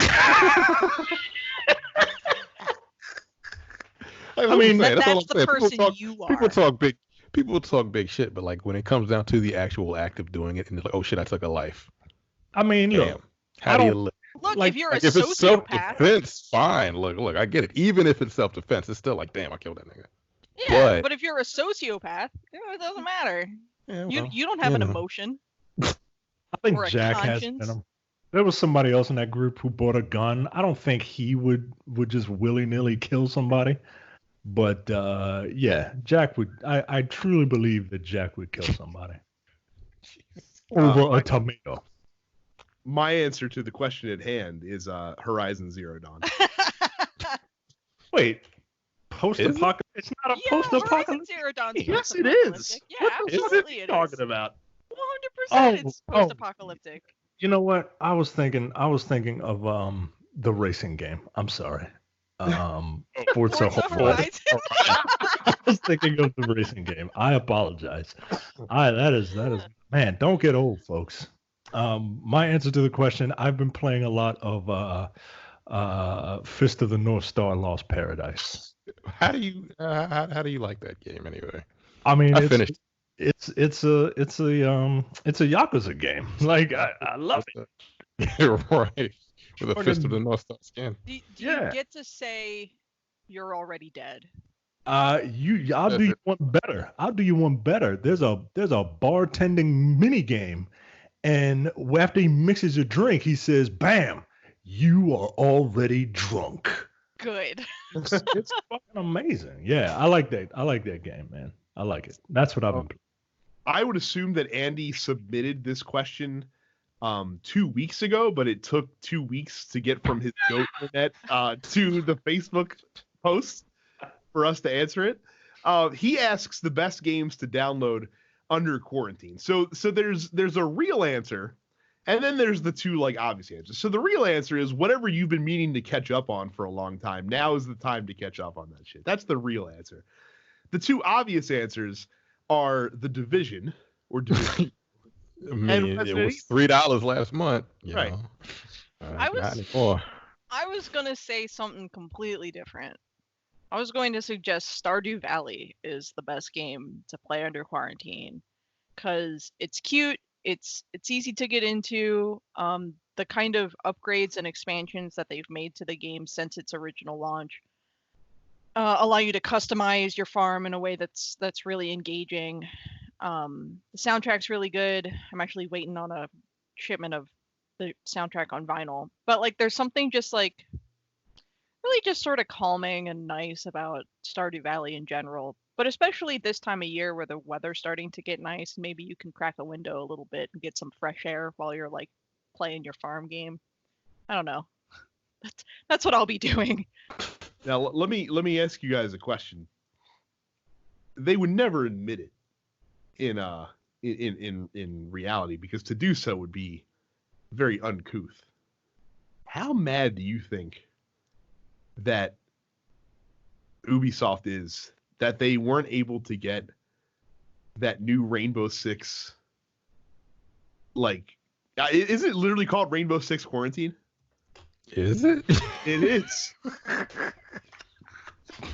Speaker 4: I mean, that's
Speaker 3: the person you are.
Speaker 4: People talk big shit, but like when it comes down to the actual act of doing it, and it's like, oh shit, I took a life.
Speaker 2: I mean, look,
Speaker 4: how do you live?
Speaker 3: Look, if you're a sociopath,
Speaker 4: if it's self-defense, fine. Look, I get it. Even if it's self-defense, it's still like, damn, I killed that nigga.
Speaker 3: Yeah, but if you're a sociopath, it doesn't matter. Yeah, well, you don't have an emotion.
Speaker 2: I think Jack has in him. There was somebody else in that group who bought a gun. I don't think he would just willy-nilly kill somebody. But yeah, Jack would. I truly believe that Jack would kill somebody over a tomato.
Speaker 1: My answer to the question at hand is Horizon Zero Dawn.
Speaker 2: Wait, post-apocalyptic? It's not a post-apocalyptic.
Speaker 3: Horizon Zero Dawn.
Speaker 1: Yes, it is.
Speaker 3: Yeah, absolutely it is.
Speaker 1: Talking about
Speaker 3: 100%. It's post-apocalyptic.
Speaker 2: You know what? I was thinking of the racing game. I'm sorry. Forza Horizon. I was thinking of the racing game. I apologize. That is man, don't get old, folks. My answer to the question, I've been playing a lot of Fist of the North Star Lost Paradise.
Speaker 4: How do you like that game anyway?
Speaker 2: I mean,
Speaker 4: I finished.
Speaker 2: It's a Yakuza game. Like I love it.
Speaker 4: Right. With a Fist of the North Star skin.
Speaker 3: Do you get to say you're already dead?
Speaker 2: I'll do you one better. I'll do you one better. There's a bartending mini game, and after he mixes your drink, he says, "Bam, you are already drunk.
Speaker 3: Good.
Speaker 2: It's fucking amazing. Yeah, I like that. I like that game, man. I like it. That's what I've been playing.
Speaker 1: I would assume that Andy submitted this question 2 weeks ago, but it took 2 weeks to get from his Go internet to the Facebook post for us to answer it. He asks the best games to download under quarantine. So there's a real answer, and then there's the two like obvious answers. So the real answer is whatever you've been meaning to catch up on for a long time. Now is the time to catch up on that shit. That's the real answer. The two obvious answers are The Division or Division.
Speaker 4: I mean, it was $3 last month.
Speaker 1: Right.
Speaker 3: I was gonna say something completely different. I was going to suggest Stardew Valley is the best game to play under quarantine because it's cute, it's easy to get into. The kind of upgrades and expansions that they've made to the game since its original launch allow you to customize your farm in a way that's really engaging. The soundtrack's really good. I'm actually waiting on a shipment of the soundtrack on vinyl, but like there's something just like really just sort of calming and nice about Stardew Valley in general, but especially this time of year where the weather's starting to get nice. Maybe you can crack a window a little bit and get some fresh air while you're like playing your farm game. I don't know. That's what I'll be doing.
Speaker 1: Now let me ask you guys a question. They would never admit it in reality because to do so would be very uncouth. How mad do you think that Ubisoft is that they weren't able to get that new Rainbow Six? Like, is it literally called Rainbow Six Quarantine?
Speaker 4: Is it?
Speaker 1: It is.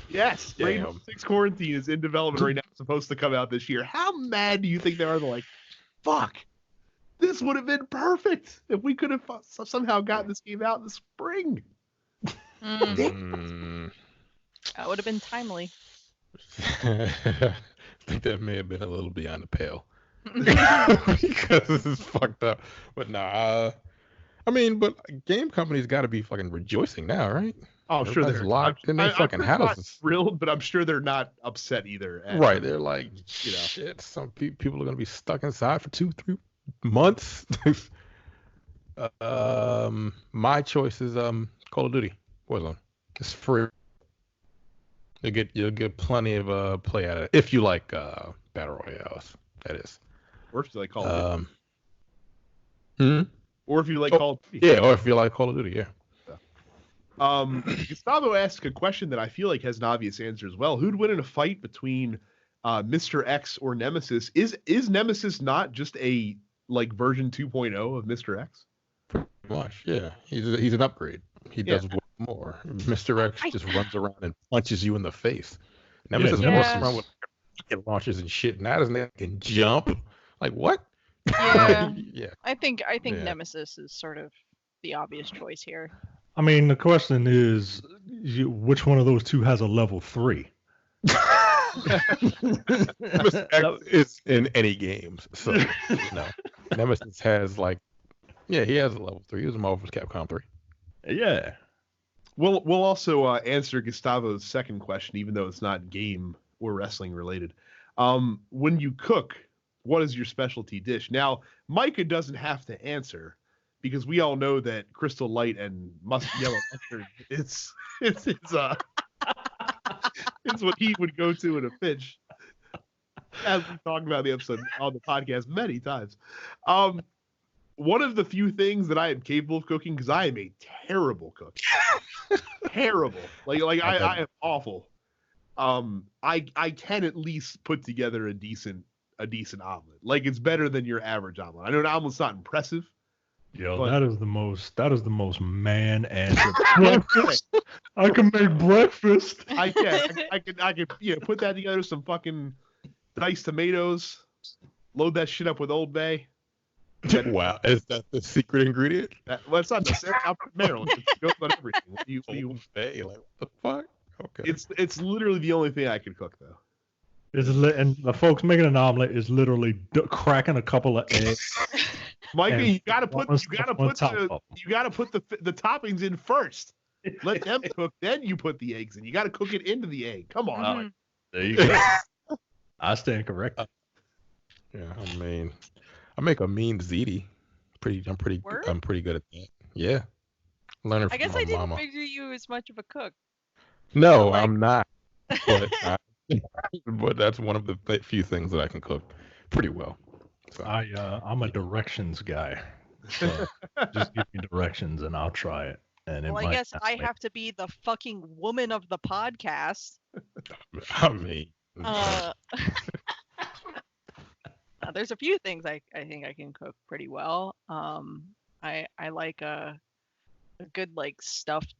Speaker 1: Yes,
Speaker 4: Damn.
Speaker 1: Rainbow Six Quarantine is in development right now. It's supposed to come out this year. How mad do you think they are? They're like, fuck, this would have been perfect if we could have somehow gotten this game out in the spring.
Speaker 3: That would have been timely.
Speaker 4: I think that may have been a little beyond the pale. Because this is fucked up. But nah, I mean, but game companies got to be fucking rejoicing now, right?
Speaker 1: Oh, sure, they're
Speaker 4: locked in their fucking houses.
Speaker 1: Not thrilled, but I'm sure they're not upset either.
Speaker 4: Right, they're like, shit. Some people are gonna be stuck inside for 2-3 months. My choice is Call of Duty Warzone. It's free. You'll get plenty of play at it if you like battle royales. That is.
Speaker 1: Or if you like Call of Duty. Or if you like Call of Duty.
Speaker 4: Yeah, or if you like Call of Duty, yeah.
Speaker 1: Gustavo asked a question that I feel like has an obvious answer as well. Who'd win in a fight between Mr. X or Nemesis? Is Nemesis not just a like version 2.0 of Mr. X?
Speaker 4: Pretty much, yeah. He's an upgrade. He does more. Mr. X just runs around and punches you in the face. Nemesis walks around with rocket launchers and shit. Now doesn't can jump? Like what?
Speaker 3: Yeah. Yeah. I think Nemesis is sort of the obvious choice here.
Speaker 2: I mean, the question is, which one of those two has a level 3?
Speaker 4: Nemesis is in any games, so Nemesis has he has a level 3. He was a Marvel vs. Capcom 3.
Speaker 2: Yeah.
Speaker 1: We'll also answer Gustavo's second question, even though it's not game or wrestling related. When you cook, what is your specialty dish? Now, Micah doesn't have to answer, because we all know that Crystal Light and yellow mustard it's what he would go to in a pinch. As we talked about the episode on the podcast many times. One of the few things that I am capable of cooking, because I am a terrible cook. Terrible. I am awful. I can at least put together a decent omelet. Like, it's better than your average omelet. I know an omelet's not impressive.
Speaker 2: Yo, that is the most man answer. Breakfast. I can make breakfast.
Speaker 1: I can put that together, some fucking diced tomatoes, load that shit up with Old Bay.
Speaker 4: Wow, is that the secret ingredient?
Speaker 1: Well, it's not necessarily. I'll put Maryland. It goes on everything.
Speaker 4: Old Bay, like what the fuck? Okay.
Speaker 1: It's literally the only thing I can cook though.
Speaker 2: And the folks making an omelet is literally cracking a couple of eggs,
Speaker 1: Micah, you gotta put the toppings in first. Let them cook, then you put the eggs in. You gotta cook it into the egg. Come on.
Speaker 2: There you go. I stand corrected.
Speaker 4: Yeah, I mean, I make a mean ziti. I'm pretty good at that. Yeah. Learning from
Speaker 3: I guess
Speaker 4: my
Speaker 3: I didn't
Speaker 4: mama.
Speaker 3: figure you as much of a cook.
Speaker 4: No, I'm not. But that's one of the few things that I can cook pretty well. So.
Speaker 2: I'm a directions guy. So just give me directions and I'll try it. And
Speaker 3: well, I guess I have to be the fucking woman of the podcast.
Speaker 4: I mean,
Speaker 3: there's a few things I think I can cook pretty well. I like a good like stuffed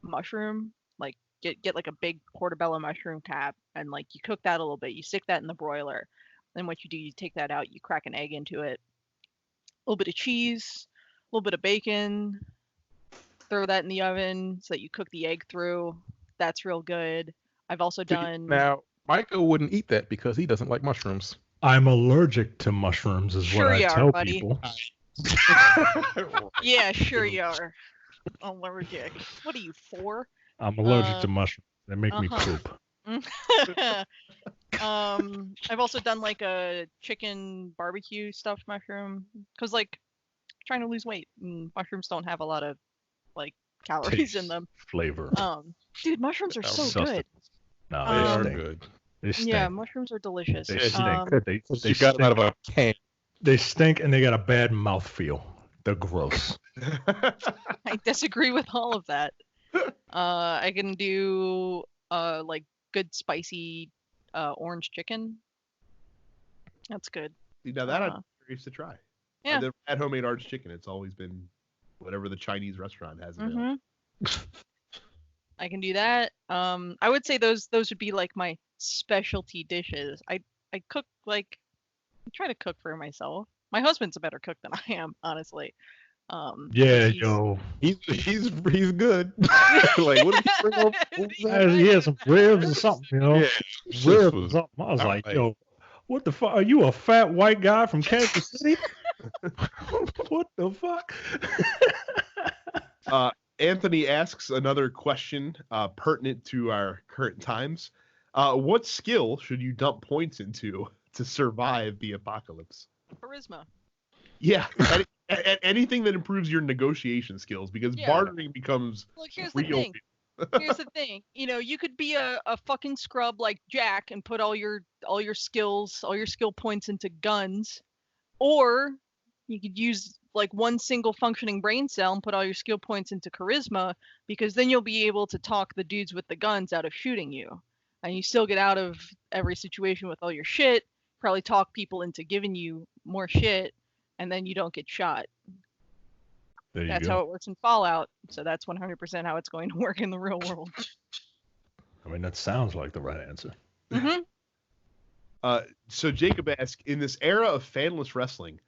Speaker 3: mushroom. Like get like a big portobello mushroom cap and like you cook that a little bit. You stick that in the broiler. Then what you do, you take that out, you crack an egg into it, a little bit of cheese, a little bit of bacon, throw that in the oven so that you cook the egg through. That's real good. I've also done...
Speaker 4: Now, Michael wouldn't eat that because he doesn't like mushrooms.
Speaker 2: I'm allergic to mushrooms is what I tell people.
Speaker 3: Yeah, sure you are. Allergic. What are you, 4?
Speaker 2: I'm allergic to mushrooms. They make me poop.
Speaker 3: I've also done like a chicken barbecue stuffed mushroom because like trying to lose weight and mushrooms don't have a lot of like calories in them.
Speaker 2: Flavor.
Speaker 3: Dude, mushrooms are so good.
Speaker 2: No, they are
Speaker 4: good.
Speaker 2: They stink.
Speaker 3: Yeah, mushrooms are delicious.
Speaker 2: They stink.
Speaker 4: They got them out of a can.
Speaker 2: They stink and they got a bad mouthfeel. They're gross.
Speaker 3: I disagree with all of that. I can do like good spicy orange chicken. That's good.
Speaker 1: Now that I'm curious to try.
Speaker 3: Yeah.
Speaker 1: I've never had homemade orange chicken. It's always been whatever the Chinese restaurant has available.
Speaker 3: I can do that. I would say those would be like my specialty dishes. I cook like I try to cook for myself. My husband's a better cook than I am, honestly.
Speaker 2: Yeah,
Speaker 4: he's good. Like, what did he bring up?
Speaker 2: He had some ribs or something, you know.
Speaker 4: Yeah,
Speaker 2: ribs or something. I was like, yo, what the fuck? Are you a fat white guy from Kansas City? What the fuck?
Speaker 1: Anthony asks another question pertinent to our current times. What skill should you dump points into to survive the apocalypse?
Speaker 3: Charisma.
Speaker 1: Yeah. Anything that improves your negotiation skills, because bartering becomes
Speaker 3: here's the thing. Here's the thing. You know, you could be a fucking scrub like Jack and put all your skill points into guns, or you could use like one single functioning brain cell and put all your skill points into charisma, because then you'll be able to talk the dudes with the guns out of shooting you, and you still get out of every situation with all your shit. Probably talk people into giving you more shit, and then you don't get shot. That's how it works in Fallout. So that's 100% how it's going to work in the real world.
Speaker 2: I mean, that sounds like the right answer.
Speaker 1: So Jacob asks, in this era of fanless wrestling,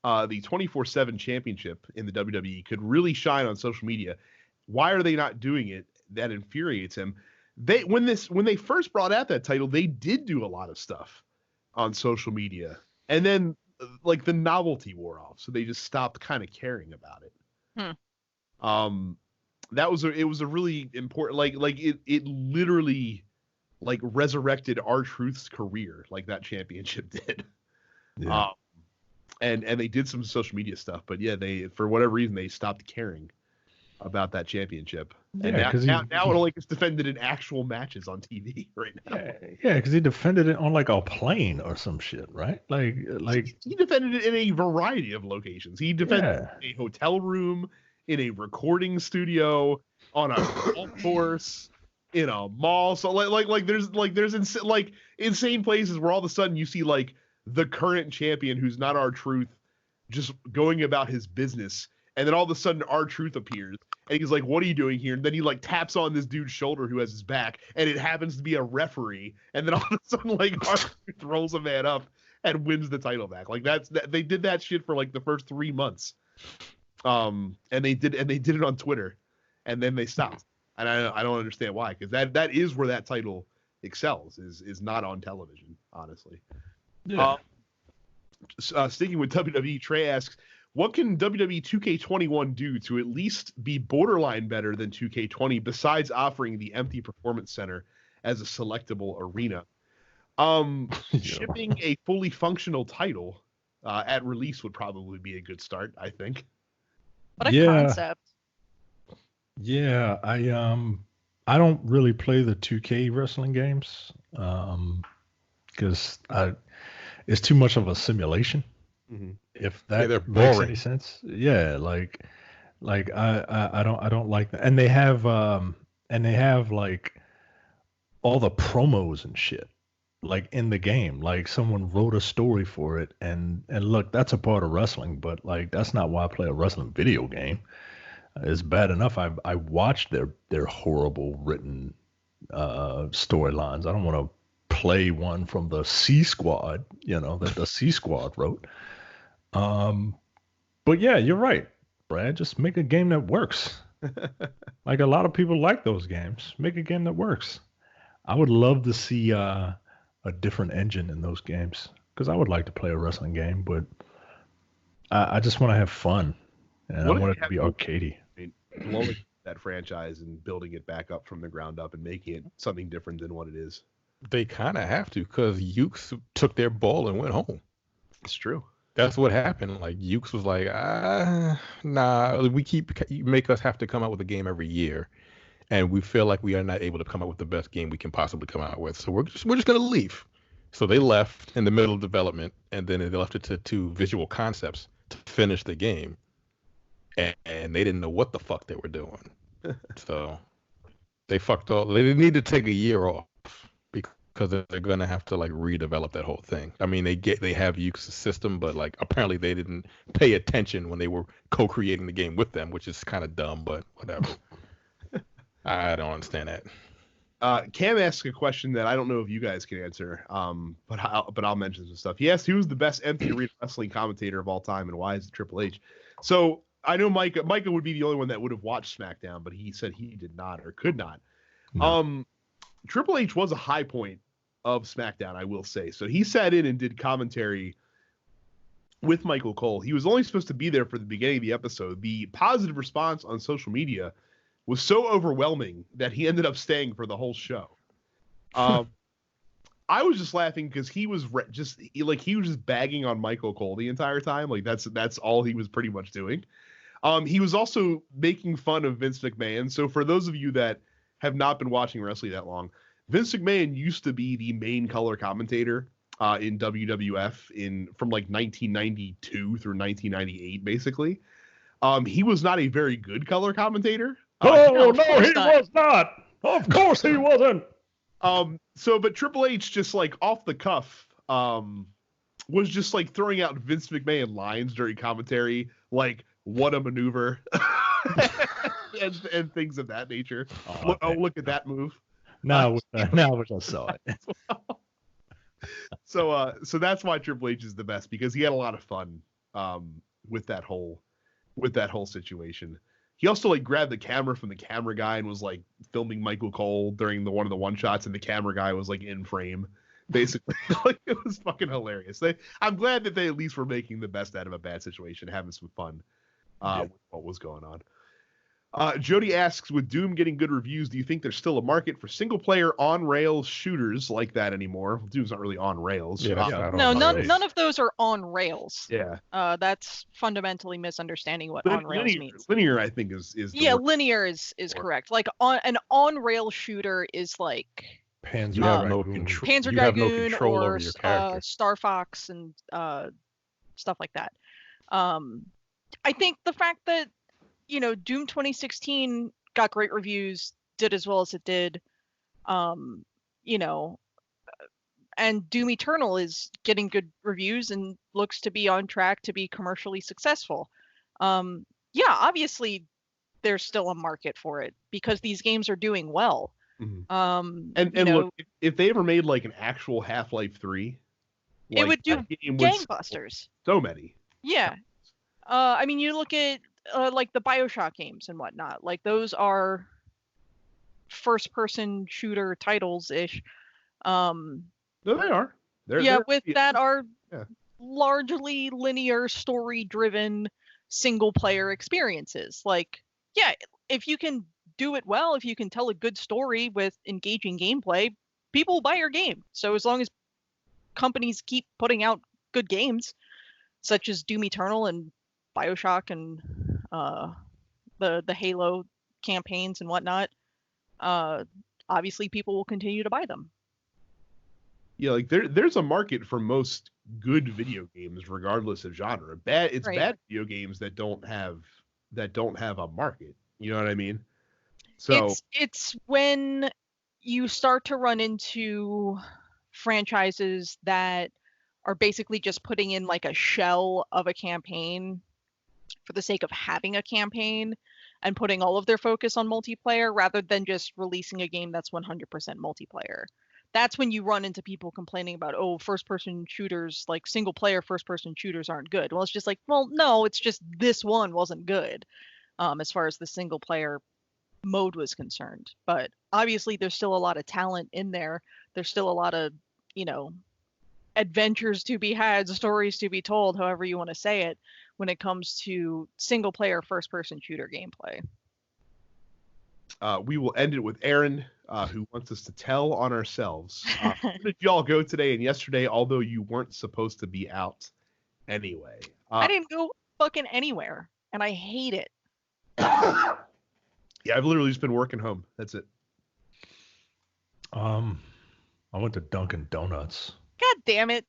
Speaker 1: the 24/7 championship in the WWE could really shine on social media. Why are they not doing it? That infuriates him. When they first brought out that title, they did do a lot of stuff on social media, and then like the novelty wore off, so they just stopped kind of caring about it. It was a really important, like it literally like resurrected R-Truth's career, like that championship did.
Speaker 2: Yeah.
Speaker 1: And they did some social media stuff, but yeah, they, for whatever reason, they stopped caring about that championship. And now it only gets defended in actual matches on TV right now.
Speaker 2: Yeah, because he defended it on like a plane or some shit, right? Like
Speaker 1: he defended it in a variety of locations. He defended a hotel room, in a recording studio, on a golf course, in a mall. So there's insane places where all of a sudden you see like the current champion who's not R-Truth just going about his business, and then all of a sudden R-Truth appears and he's like, what are you doing here? And then he like taps on this dude's shoulder who has his back, and it happens to be a referee, and then all of a sudden like R-Truth rolls a man up and wins the title back. Like they did that shit for like the first 3 months. And they did it on Twitter, and then they stopped. And I don't understand why, because that is where that title excels, is not on television, honestly.
Speaker 2: Yeah.
Speaker 1: Sticking with WWE, Trey asks, What can WWE 2K21 do to at least be borderline better than 2K20 besides offering the empty performance center as a selectable arena? Shipping a fully functional title at release would probably be a good start, I think.
Speaker 3: What a concept.
Speaker 2: Yeah, I don't really play the 2K wrestling games because it's too much of a simulation.
Speaker 1: Mm-hmm.
Speaker 2: If that makes any sense. Yeah, like I don't like that. And they have like all the promos and shit like in the game. Like someone wrote a story for it, and look, that's a part of wrestling, but like that's not why I play a wrestling video game. It's bad enough I watched their horrible written storylines. I don't want to play one from the C Squad, that the C Squad wrote. But yeah, you're right, Brad. Just make a game that works. Like a lot of people like those games. Make a game that works. I would love to see a different engine in those games because I would like to play a wrestling game, but I just want to have fun and I want it to be arcadey.
Speaker 1: Blowing that franchise and building it back up from the ground up and making it something different than what it is.
Speaker 4: They kind of have to because Ukes took their ball and went home.
Speaker 1: It's true.
Speaker 4: That's what happened. Like Ukes was like, nah, you make us have to come out with a game every year, and we feel like we are not able to come out with the best game we can possibly come out with. So we're just gonna leave. So they left in the middle of development, and then they left it to 2 visual concepts to finish the game, and they didn't know what the fuck they were doing. So they fucked all. They need to take a year off because they're gonna have to like redevelop that whole thing. I mean, they have Ukes' system, but like apparently they didn't pay attention when they were co-creating the game with them, which is kind of dumb, but whatever. I don't understand that.
Speaker 1: Cam asked a question that I don't know if you guys can answer, but I'll mention some stuff. He asked who's the best empty arena wrestling commentator of all time and why is it Triple H? So I know Micah would be the only one that would have watched SmackDown, but he said he did not or could not. No. Triple H was a high point of SmackDown, I will say. So he sat in and did commentary with Michael Cole. He was only supposed to be there for the beginning of the episode. The positive response on social media was so overwhelming that he ended up staying for the whole show. I was just laughing because he was just bagging on Michael Cole the entire time. Like that's all he was pretty much doing. He was also making fun of Vince McMahon. So for those of you that have not been watching wrestling that long, Vince McMahon used to be the main color commentator in WWF from like 1992 through 1998, basically. He was not a very good color commentator.
Speaker 2: No, he was not. Of course he wasn't.
Speaker 1: But Triple H just like off the cuff was just like throwing out Vince McMahon lines during commentary, like what a maneuver and things of that nature. Look at that move.
Speaker 2: Now I just saw it.
Speaker 1: So that's why Triple H is the best, because he had a lot of fun with that whole situation. He also like grabbed the camera from the camera guy and was like filming Michael Cole during one of the one shots, and the camera guy was like in frame, basically. Like it was fucking hilarious. I'm glad that they at least were making the best out of a bad situation, having some fun with what was going on. Jody asks, with Doom getting good reviews, do you think there's still a market for single-player on-rails shooters like that anymore? Doom's not really on rails.
Speaker 3: None of those are on rails.
Speaker 1: Yeah.
Speaker 3: That's fundamentally misunderstanding what on rails means.
Speaker 1: Linear, I think, is
Speaker 3: linear is correct. Like an on-rail shooter is like Panzer Dragoon or Star Fox and stuff like that. I think the fact that Doom 2016 got great reviews, did as well as it did, and Doom Eternal is getting good reviews and looks to be on track to be commercially successful. Obviously there's still a market for it because these games are doing well.
Speaker 1: Mm-hmm. Look, if they ever made like an actual Half-Life 3,
Speaker 3: it would do gangbusters.
Speaker 1: So many.
Speaker 3: Yeah. I mean, you look at like the BioShock games and whatnot. Like those are first-person shooter titles-ish.
Speaker 1: No, they are.
Speaker 3: That are largely linear, story-driven. single player experiences. Like, yeah, if you can do it well, if you can tell a good story with engaging gameplay, people will buy your game. So as long as companies keep putting out good games, such as Doom Eternal and BioShock and the Halo campaigns and whatnot, obviously people will continue to buy them.
Speaker 1: Yeah, like there's a market for most good video games, regardless of genre. It's bad video games that don't have a market. You know what I mean? So
Speaker 3: it's when you start to run into franchises that are basically just putting in like a shell of a campaign for the sake of having a campaign and putting all of their focus on multiplayer rather than just releasing a game that's 100% multiplayer. That's when you run into people complaining about, oh, first-person shooters, like single-player first-person shooters aren't good. Well, it's just like, well, no, it's just this one wasn't good as far as the single-player mode was concerned. But obviously there's still a lot of talent in there. There's still a lot of, adventures to be had, stories to be told, however you want to say it, when it comes to single-player first-person shooter gameplay.
Speaker 1: We will end it with Aaron, who wants us to tell on ourselves. Where did y'all go today and yesterday, although you weren't supposed to be out anyway?
Speaker 3: I didn't go fucking anywhere, and I hate it.
Speaker 1: Yeah, I've literally just been working home. That's it.
Speaker 2: I went to Dunkin' Donuts.
Speaker 3: God damn it.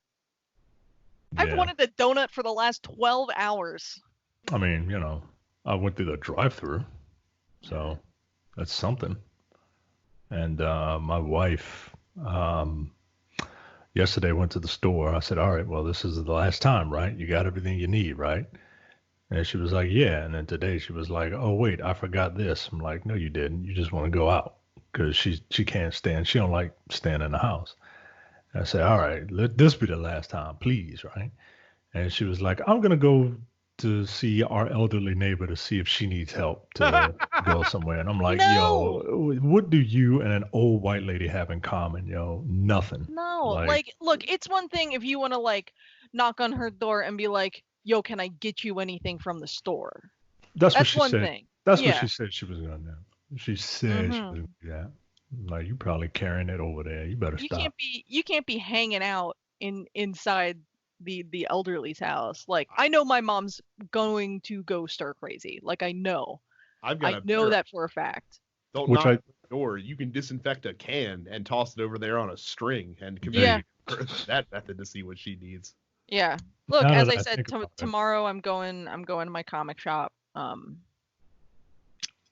Speaker 2: Yeah.
Speaker 3: I've wanted a donut for the last 12 hours.
Speaker 2: I mean, I went through the drive-thru, so that's something. And my wife yesterday went to the store. I said, all right, well, this is the last time, right? You got everything you need, right? And she was like, yeah. And then today she was like, oh, wait, I forgot this. I'm like, no, you didn't. You just want to go out because she can't stand. She don't like staying in the house. And I said, all right, let this be the last time, please, right? And she was like, I'm going to go to see our elderly neighbor to see if she needs help to go somewhere. And I'm like,
Speaker 3: no.
Speaker 2: Yo, what do you and an old white lady have in common? Nothing.
Speaker 3: No, like look, it's one thing if you want to like knock on her door and be like, yo, can I get you anything from the store?
Speaker 2: That's what she
Speaker 3: one
Speaker 2: said.
Speaker 3: Thing.
Speaker 2: That's
Speaker 3: yeah.
Speaker 2: what she said she was going to do. She said she was going to do that. Like, you probably carrying it over there. You better stop.
Speaker 3: You can't be hanging out inside the elderly's house. Like, I know my mom's going to go stir crazy. Like, I know. I know that for a fact.
Speaker 1: Don't knock on the door. You can disinfect a can and toss it over there on a string and communicate that method to see what she needs.
Speaker 3: Yeah. Look, as I said, tomorrow I'm going to my comic shop,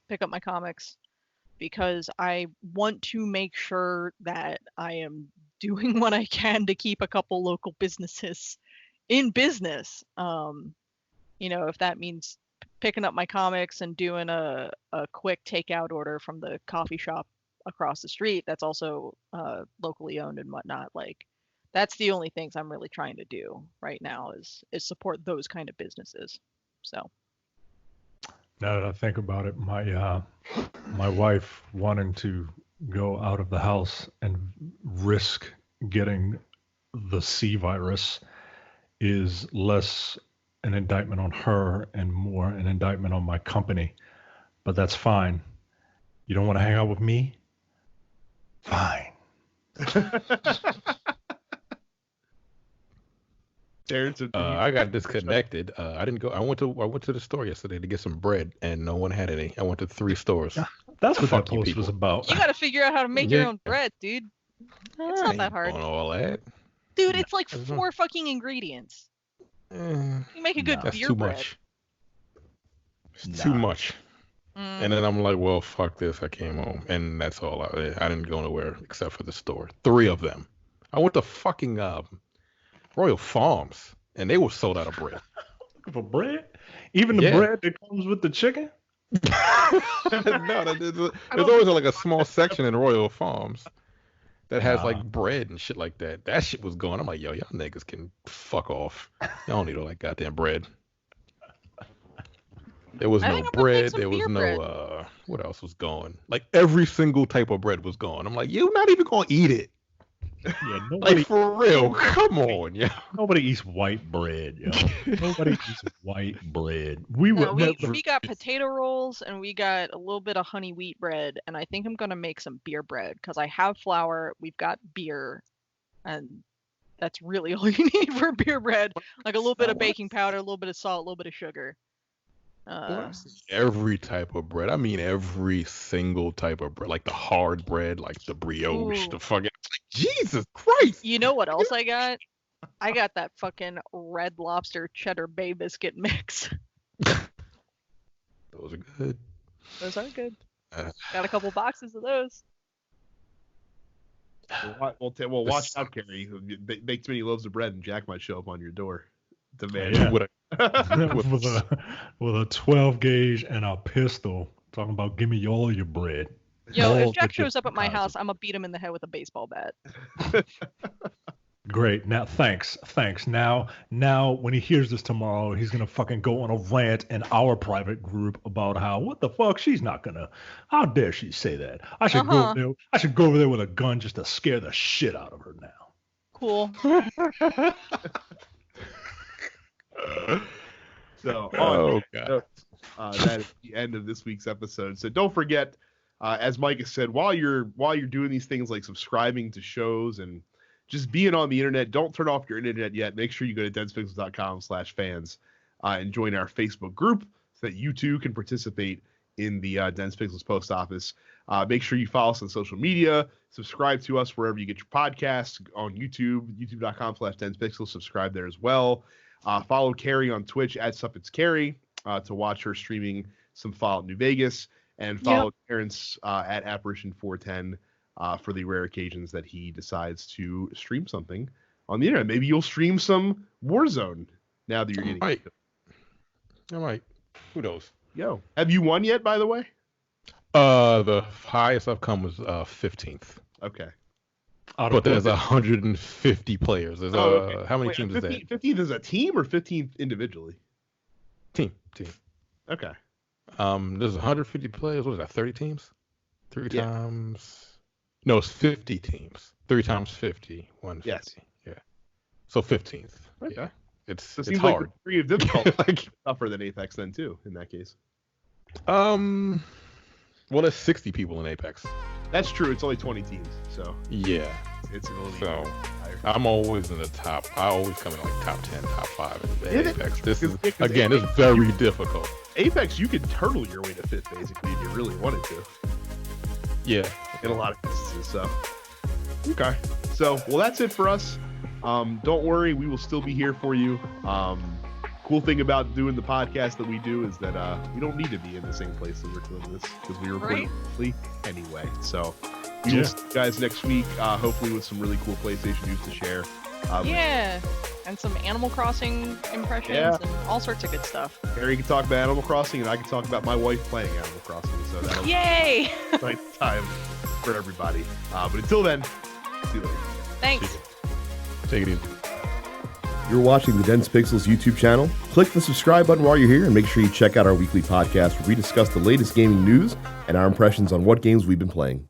Speaker 3: pick up my comics, because I want to make sure that I am doing what I can to keep a couple local businesses in business. If that means picking up my comics and doing a quick takeout order from the coffee shop across the street that's also locally owned and whatnot, like, that's the only things I'm really trying to do right now is support those kind of businesses. So
Speaker 2: now that I think about it, my wife wanting to go out of the house and risk getting the C virus is less an indictment on her and more an indictment on my company. But that's fine. You don't want to hang out with me? Fine.
Speaker 4: I got disconnected. I didn't go. I went to the store yesterday to get some bread, and no one had any. I went to 3 stores.
Speaker 2: That's what that post was about.
Speaker 3: You got to figure out how to make your own bread, dude. It's not that hard.
Speaker 4: All that.
Speaker 3: Dude, it's like 4 fucking ingredients. You make a good beer
Speaker 4: too
Speaker 3: bread.
Speaker 4: Much. It's too much. And then I'm like, well, fuck this. I came home, and that's all. I didn't go nowhere except for the store. 3 of them. I went to fucking Royal Farms, and they were sold out of bread.
Speaker 2: Looking for bread? Even the bread that comes with the chicken?
Speaker 4: No, there's always like a small section in Royal Farms that has like bread and shit like that. That shit was going. I'm like, yo, y'all niggas can fuck off. Y'all don't need all that goddamn bread. There was no bread. There was no what else was going? Like every single type of bread was going. I'm like, you're not even gonna eat it.
Speaker 2: Yeah, nobody,
Speaker 4: like for real. Come on, yeah.
Speaker 2: Nobody eats white bread, yo. Nobody eats white bread.
Speaker 3: We got potato rolls and we got a little bit of honey wheat bread, and I think I'm gonna make some beer bread because I have flour, we've got beer, and that's really all you need for beer bread. Like a little bit of baking powder, a little bit of salt, a little bit of sugar.
Speaker 4: Every type of bread. I mean, every single type of bread, like the hard bread, like the brioche, the fucking. Like, Jesus Christ!
Speaker 3: You know what else I got? I got that fucking Red Lobster cheddar bay biscuit mix.
Speaker 4: Those are good.
Speaker 3: Those are good. Got a couple boxes of those.
Speaker 1: Well, watch out, Carrie. Bake too many loaves of bread, and Jack might show up on your door.
Speaker 2: Demand with a 12 gauge and a pistol, talking about give me all your bread.
Speaker 3: Yo, if Jack shows up at my house, I'm gonna beat him in the head with a baseball bat.
Speaker 2: Great. Now, thanks. Now, when he hears this tomorrow, he's gonna fucking go on a rant in our private group about what the fuck how dare she say that? I should go over there. I should go over there with a gun just to scare the shit out of her now.
Speaker 3: Cool.
Speaker 1: So, that is the end of this week's episode. So don't forget, as Micah said, while you're doing these things like subscribing to shows and just being on the internet, don't turn off your internet yet. Make sure you go to denspixels.com/fans and join our Facebook group so that you too can participate in the Dense Pixels post office. Make sure you follow us on social media. Subscribe to us wherever you get your podcasts on YouTube, youtube.com/densepixels. Subscribe there as well. Follow Carrie on Twitch at SuppetsCarrie to watch her streaming some Fallout New Vegas, and follow Terrence at Apparition410 for the rare occasions that he decides to stream something on the internet. Maybe you'll stream some Warzone now that you're getting
Speaker 4: it. I might. Who knows?
Speaker 1: Yo, have you won yet, by the way?
Speaker 4: The highest I've come was 15th.
Speaker 1: Okay.
Speaker 4: But there's 150 players. There's how many teams is that?
Speaker 1: 15th is a team or 15th individually?
Speaker 4: Team.
Speaker 1: Okay.
Speaker 4: There's 150 players. What is that? 30 teams? 3 times. No, it's 50 teams. 3 times 50. 150. Yes. Yeah. So 15th. Okay. Yeah. It's
Speaker 1: seems
Speaker 4: hard.
Speaker 1: Like the degree of difficulty like tougher than Apex then too. In that case.
Speaker 4: Well, there's 60 people in Apex.
Speaker 1: That's true. It's only 20 teams, so
Speaker 4: yeah,
Speaker 1: it's a little
Speaker 4: higher. I'm always in the top. I always come in like top 10, top 5 in Apex. This is again, it's very difficult.
Speaker 1: Apex, you could turtle your way to 5th basically if you really wanted to.
Speaker 4: Yeah,
Speaker 1: in a lot of instances. So okay, so well, that's it for us. Don't worry, we will still be here for you. Cool thing about doing the podcast that we do is that we don't need to be in the same place that we're doing this because we record weekly anyway. So we will see you guys next week, hopefully with some really cool PlayStation news to share.
Speaker 3: And some Animal Crossing impressions and all sorts of good stuff.
Speaker 1: Harry can talk about Animal Crossing and I can talk about my wife playing Animal Crossing. So that'll be
Speaker 3: a
Speaker 1: nice time for everybody. But until then, see you later.
Speaker 3: Thanks.
Speaker 4: Take it easy.
Speaker 5: You're watching the Dense Pixels YouTube channel. Click the subscribe button while you're here and make sure you check out our weekly podcast where we discuss the latest gaming news and our impressions on what games we've been playing.